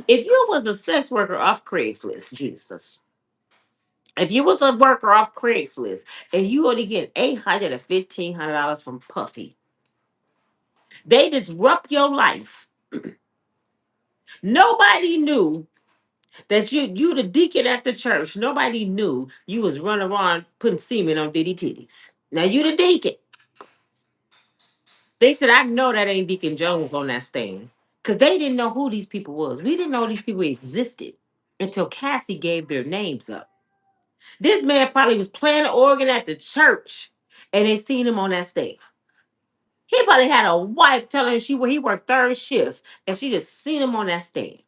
If you was a sex worker off Craigslist, Jesus. If you was a worker off Craigslist and you only get $800 to $1,500 from Puffy, they disrupt your life. Nobody knew that you the deacon at the church. Nobody knew you was running around putting semen on Diddy titties. Now you the deacon. They said, I know that ain't Deacon Jones on that stand. Because they didn't know who these people was. We didn't know these people existed until Cassie gave their names up. This man probably was playing the organ at the church and they seen him on that stage. He probably had a wife telling him he worked third shift and she just seen him on that stand.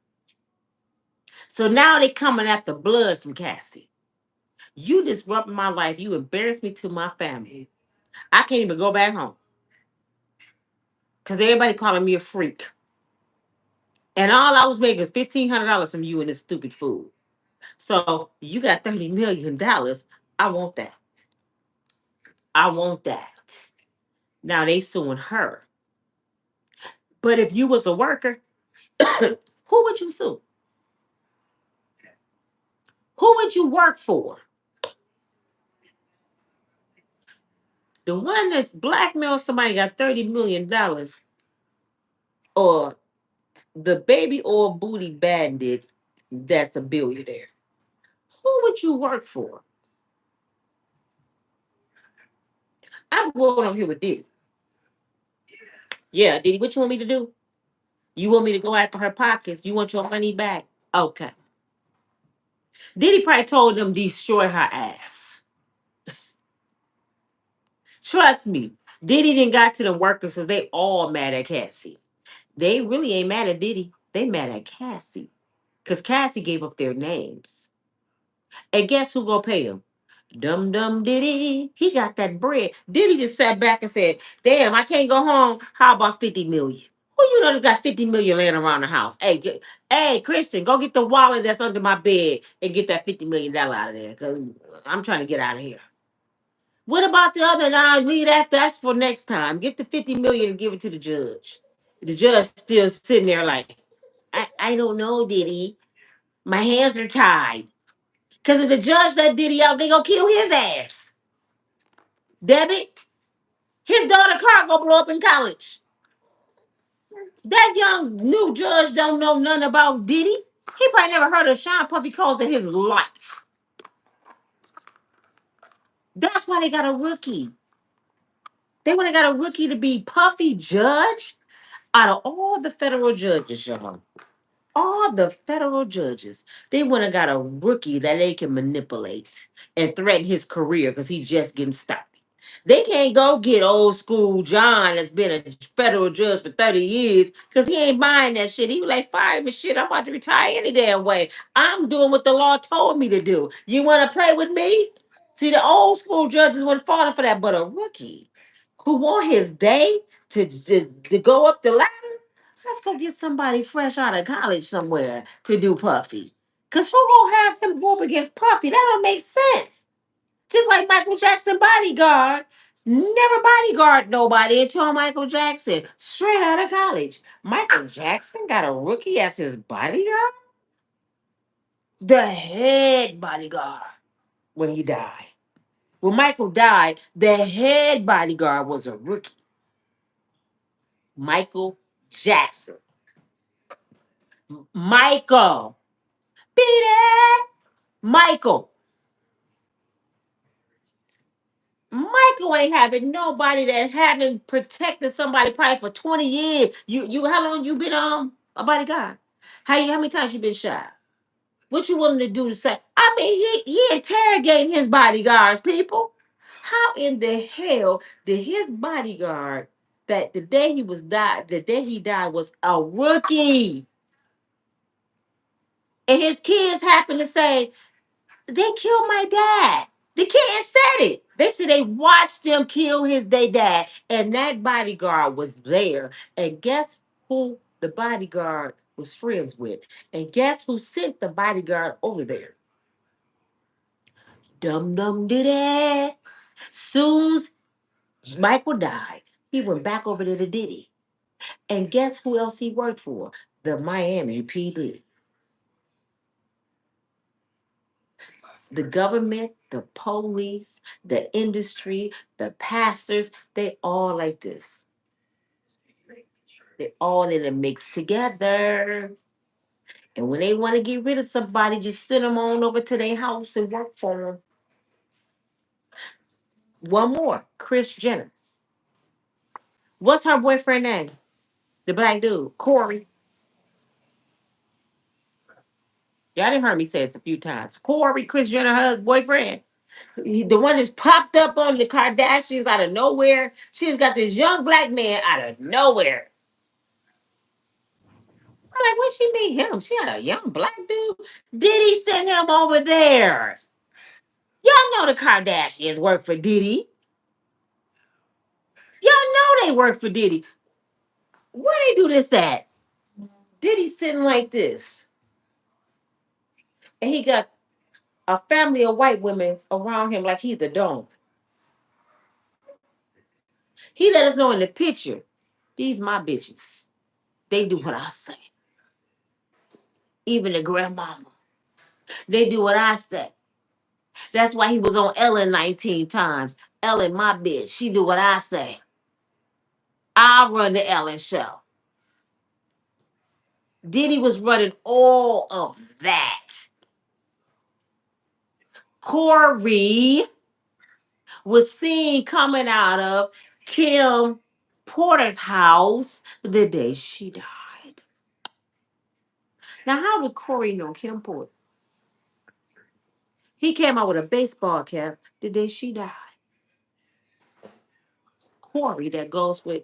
So now they coming after blood from Cassie. You disrupted my life. You embarrassed me to my family. I can't even go back home. Because everybody calling me a freak. And all I was making is $1,500 from you and this stupid food. So you got $30 million. I want that. I want that. Now they suing her. But if you was a worker, who would you sue? Who would you work for? The one that's blackmailed somebody got $30 million, or the baby oil booty bandit that's a billionaire? Who would you work for? I'm going over here with Diddy. Yeah, Diddy, what you want me to do? You want me to go after her pockets? You want your money back? Okay. Diddy probably told them destroy her ass. Trust me. Diddy didn't got to the workers because they all mad at Cassie. They really ain't mad at Diddy. They mad at Cassie. Because Cassie gave up their names. And guess who gonna pay him? Dum Dum Diddy. He got that bread. Diddy just sat back and said, damn, I can't go home. How about 50 million? Who you know that's got 50 million laying around the house? Hey, Christian, go get the wallet that's under my bed and get that $50 million out of there. Cause I'm trying to get out of here. What about the other nine? Leave that. That's for next time. Get the 50 million and give it to the judge. The judge still sitting there like, I don't know, Diddy. My hands are tied. Because if the judge let Diddy out, they gonna kill his ass. Debbie, his daughter car gonna blow up in college. That young new judge don't know nothing about Diddy. He probably never heard of Sean Puffy calls in his life. That's why they got a rookie. They want to got a rookie to be Puffy judge out of all the federal judges, y'all. All the federal judges, they want to got a rookie that they can manipulate and threaten his career because he's just getting started. They can't go get old school John that's been a federal judge for 30 years because he ain't buying that shit. He was like, fire me shit. I'm about to retire any damn way. I'm doing what the law told me to do. You want to play with me? See, the old school judges weren't falling for that, but a rookie who want his day to go up the ladder. Let's go get somebody fresh out of college somewhere to do Puffy. Cause who gonna have him go up against Puffy? That don't make sense. Just like Michael Jackson bodyguard. Never bodyguard nobody until Michael Jackson, straight out of college. Michael Jackson got a rookie as his bodyguard? The head bodyguard when he died. When Michael died, the head bodyguard was a rookie. Michael Jackson. Michael. Beat it. Michael. Michael ain't having nobody that haven't protected somebody probably for 20 years. You how long you been a bodyguard? How many times you been shot? What you willing to do to say? I mean, he interrogating his bodyguards, people. How in the hell did his bodyguard that the day he died was a rookie, and his kids happen to say they killed my dad? The kids said it. They said they watched him kill their dad, and that bodyguard was there. And guess who the bodyguard was friends with? And guess who sent the bodyguard over there? Dum dum diddy. Soon's Michael died, he went back over there to Diddy. And guess who else he worked for? The Miami PD. The government, the police, the industry, the pastors, they all like this. They all in a mix together. And when they want to get rid of somebody, just send them on over to their house and work for them. One more, Chris Jenner. What's her boyfriend name? The black dude, Corey. Y'all didn't heard me say this a few times. Corey, Chris Jenner, her boyfriend. The one that's popped up on the Kardashians out of nowhere. She's got this young black man out of nowhere. I'm like, when she meet him? She had a young black dude. Diddy sent him over there. Y'all know the Kardashians work for Diddy. Y'all know they work for Diddy. Where they do this at? Diddy sitting like this. And he got a family of white women around him like he's the dome. He let us know in the picture, these my bitches. They do what I say. Even the grandmama. They do what I say. That's why he was on Ellen 19 times. Ellen, my bitch. She do what I say. I run the Ellen show. Diddy was running all of that. Corey was seen coming out of Kim Porter's house the day she died. Now, how did Corey know Kim Porter? He came out with a baseball cap the day she died. Corey that goes with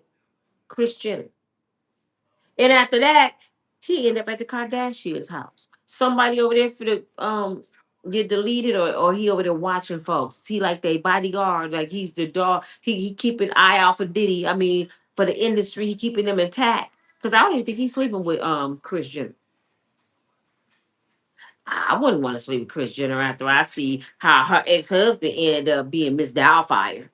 Kris Jenner. And after that, he ended up at the Kardashians' house. Somebody over there for the get deleted, or he over there watching folks. He like they bodyguard, like he's the dog. He keep an eye out for Diddy. I mean, for the industry, he keeping them intact. Cause I don't even think he's sleeping with Kris Jenner. I wouldn't want to sleep with Kris Jenner after I see how her ex-husband ended up being Miss Doubtfire.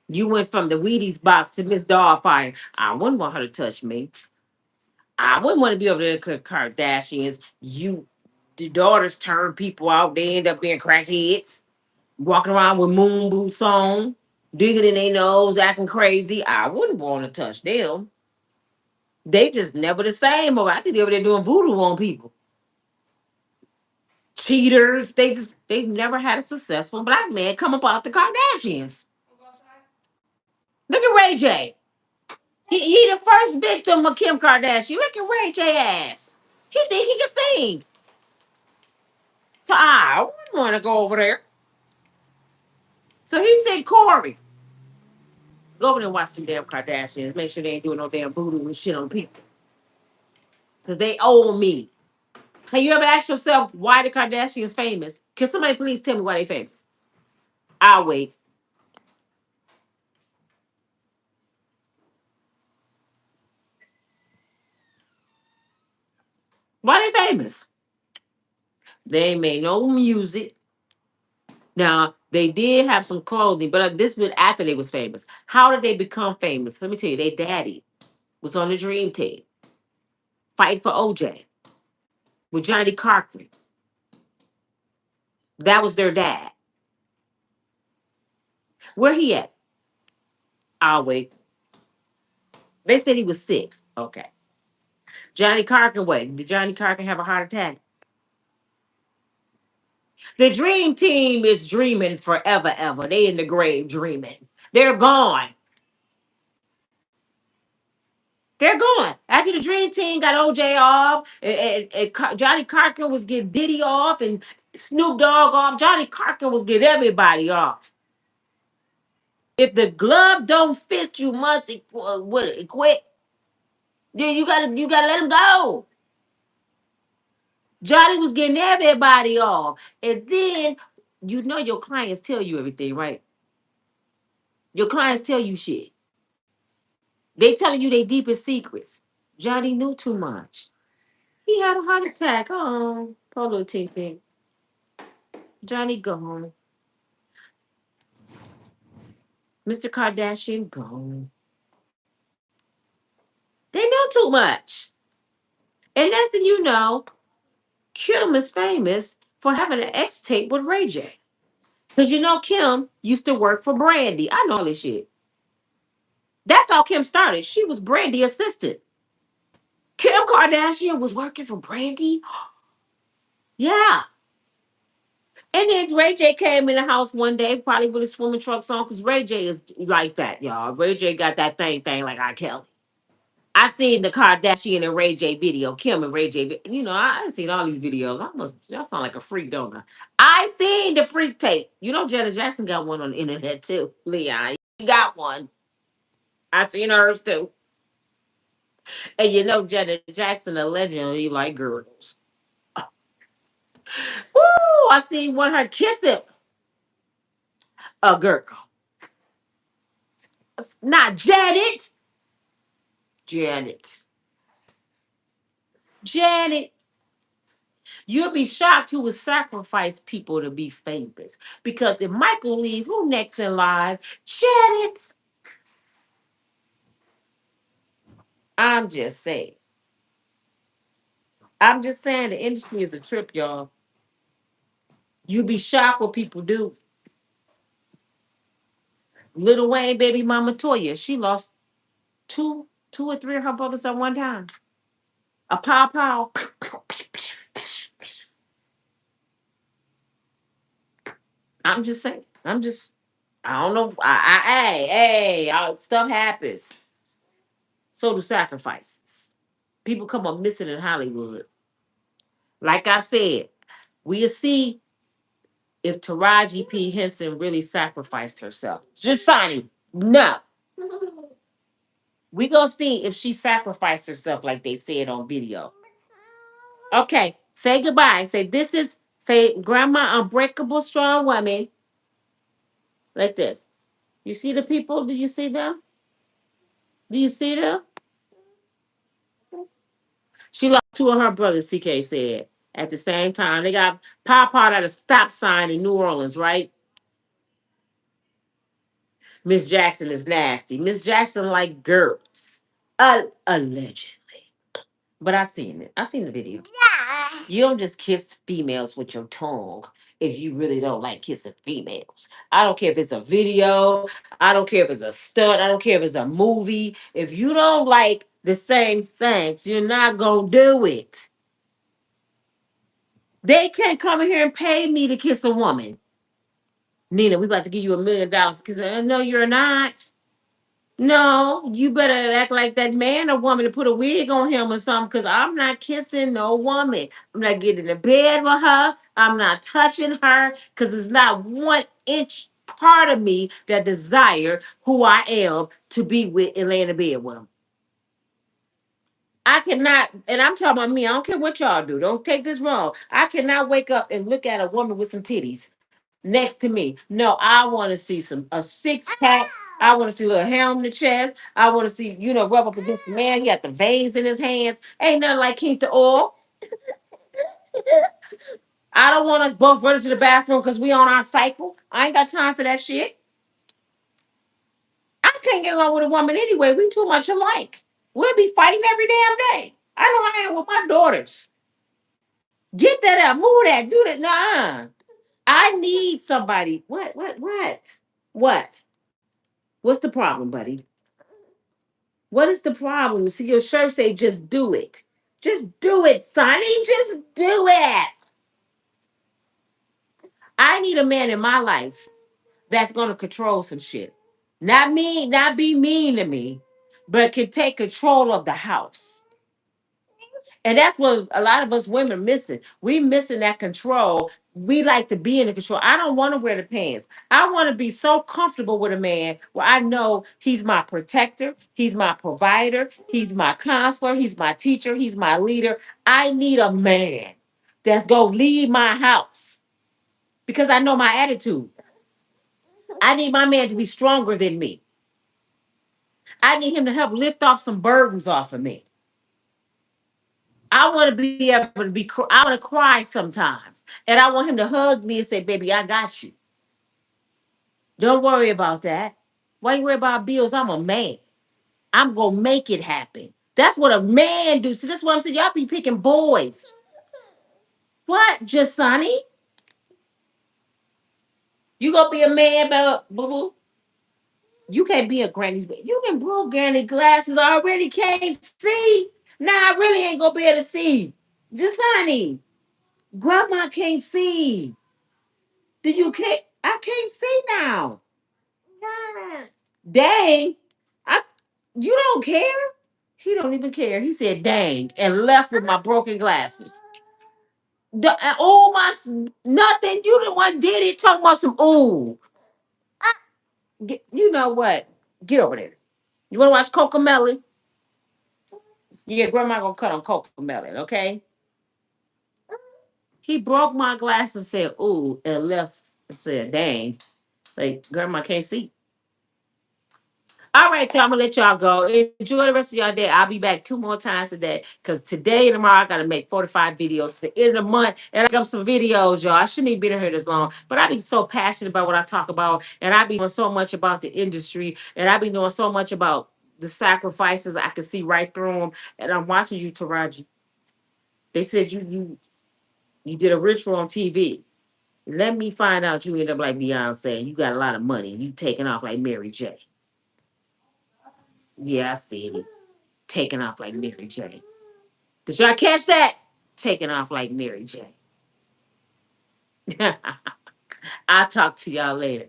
You went from the Wheaties box to Miss Dollfire. I wouldn't want her to touch me. I wouldn't want to be over there with the Kardashians. The daughters turn people out. They end up being crackheads, walking around with moon boots on, digging in their nose, acting crazy. I wouldn't want to touch them. They just never the same. Or I think they over there doing voodoo on people. Cheaters. They've never had a successful black man come up out the Kardashians. Look at Ray J. He the first victim of Kim Kardashian. Look at Ray J ass. He think he can sing. So I wouldn't want to go over there. So he said, Corey, go over there and watch some damn Kardashians. Make sure they ain't doing no damn voodoo and shit on people. Because they owe me. Have you ever asked yourself why the Kardashians famous? Can somebody please tell me why they famous? I'll wait. Why they famous? They ain't made no music. Now, they did have some clothing, but this was after they was famous. How did they become famous? Let me tell you, their daddy was on the Dream Team, fighting for OJ with Johnny Cochran. That was their dad. Where he at? I'll wait. They said he was sick. Okay. Johnny Carson, what? Did Johnny Carson have a heart attack? The dream team is dreaming forever, ever. They in the grave dreaming. They're gone. They're gone. After the dream team got OJ off, and Johnny Carson was getting Diddy off, and Snoop Dogg off. Johnny Carson was getting everybody off. If the glove don't fit, you must quit. Yeah, you gotta let him go. Johnny was getting everybody off, and then you know your clients tell you everything, right? Your clients tell you shit. They telling you their deepest secrets. Johnny knew too much. He had a heart attack. Oh, poor little Ting Ting. Johnny gone. Mr. Kardashian gone. They know too much. And next thing you know, Kim is famous for having an X tape with Ray J. Because you know Kim used to work for Brandy. I know all this shit. That's how Kim started. She was Brandy assistant. Kim Kardashian was working for Brandy. Yeah. And then Ray J came in the house one day, probably with his swimming trunks on, because Ray J is like that, y'all. Ray J got that thing like I Kelly. I seen the Kardashian and Ray J video, Kim and Ray J. You know, I seen all these videos. Y'all sound like a freak, don't I? I seen the freak tape. You know, Janet Jackson got one on the internet too. Leon, you got one. I seen hers too. And you know, Janet Jackson allegedly like girls. Woo! I seen one her kissing a girl. Not Janet. Janet. Janet. You'll be shocked who would sacrifice people to be famous. Because if Michael leave, who next in line? Janet. I'm just saying. I'm just saying the industry is a trip, y'all. You'll be shocked what people do. Little Wayne, baby mama Toya, she lost two or three of her brothers at one time. A pow pow. I'm just saying. I don't know. Stuff happens. So do sacrifices. People come up missing in Hollywood. Like I said, we'll see if Taraji P. Henson really sacrificed herself. Just signing. No. We gonna see if she sacrificed herself like they said on video. Okay, say goodbye. Say Grandma Unbreakable Strong Woman. Like this. You see the people? Do you see them? Do you see them? She lost two of her brothers, CK said. At the same time, they got pop out at a stop sign in New Orleans, right? Miss Jackson is nasty. Miss Jackson like girls. Allegedly. But I seen it. I seen the video. You don't just kiss females with your tongue if you really don't like kissing females. I don't care if it's a video. I don't care if it's a stunt. I don't care if it's a movie. If you don't like the same sex, you're not going to do it. They can't come in here and pay me to kiss a woman. Nina, we about to give you $1 million because no, you're not. No, you better act like that man or woman to put a wig on him or something because I'm not kissing no woman. I'm not getting in bed with her. I'm not touching her because it's not 1 inch part of me that desire who I am to be with and lay in the bed with him. I cannot, and I'm talking about me. I don't care what y'all do. Don't take this wrong. I cannot wake up and look at a woman with some titties next to me. No, I want to see a 6 pack. I want to see a little hair on the chest. I want to see, rub up against the man. He got the veins in his hands. Ain't nothing like heat the oil. I don't want us both running to the bathroom because we on our cycle. I ain't got time for that shit. I can't get along with a woman anyway. We too much alike. We'll be fighting every damn day. I know I am with my daughters. Get that out. Move that. Do that. Nah. I need somebody. What? What? What's the problem, buddy? What is the problem? See, your shirt say just do it. Just do it, Sonny. Just do it. I need a man in my life that's gonna control some shit. Not me, not be mean to me, but can take control of the house. And that's what a lot of us women missing. We missing that control. We like to be in the control. I don't want to wear the pants. I want to be so comfortable with a man where I know he's my protector, he's my provider, he's my counselor, he's my teacher, he's my leader. I need a man that's going to lead my house because I know my attitude. I need my man to be stronger than me. I need him to help lift off some burdens off of me. I want to be able to be. I want to cry sometimes, and I want him to hug me and say, "Baby, I got you. Don't worry about that. Why you worry about bills? I'm a man. I'm gonna make it happen." That's what a man do. See, that's what I'm saying. Y'all be picking boys. What, Jasani? You gonna be a man, but boo boo? You can't be a granny's baby. You can broke granny glasses. I already can't see. Nah, I really ain't gonna be able to see. Jasani, grandma can't see. Do you can't? I can't see now. Dang. I you don't care? He don't even care. He said dang and left with my broken glasses. Oh my nothing. You the one did it talking about some ooh. You know what? Get over there. You wanna watch Coco Melon? Yeah, grandma gonna cut on Coco Melon, okay? He broke my glasses and said ooh and left and said dang. Like grandma can't see. All right, y'all, I'm gonna let y'all go. Enjoy the rest of y'all day. I'll be back 2 more times today because today and tomorrow I gotta make 45 videos. At the end of the month, and I got some videos, y'all. I shouldn't even been in here this long, but I be so passionate about what I talk about, and I be doing so much about the industry, and I be doing so much about the sacrifices. I can see right through them, and I'm watching you, Taraji. They said you did a ritual on TV. Let me find out you end up like Beyonce. You got a lot of money. You taking off like Mary J. Yeah, I see it. Taking off like Mary J. Did y'all catch that? Taking off like Mary J. I'll talk to y'all later.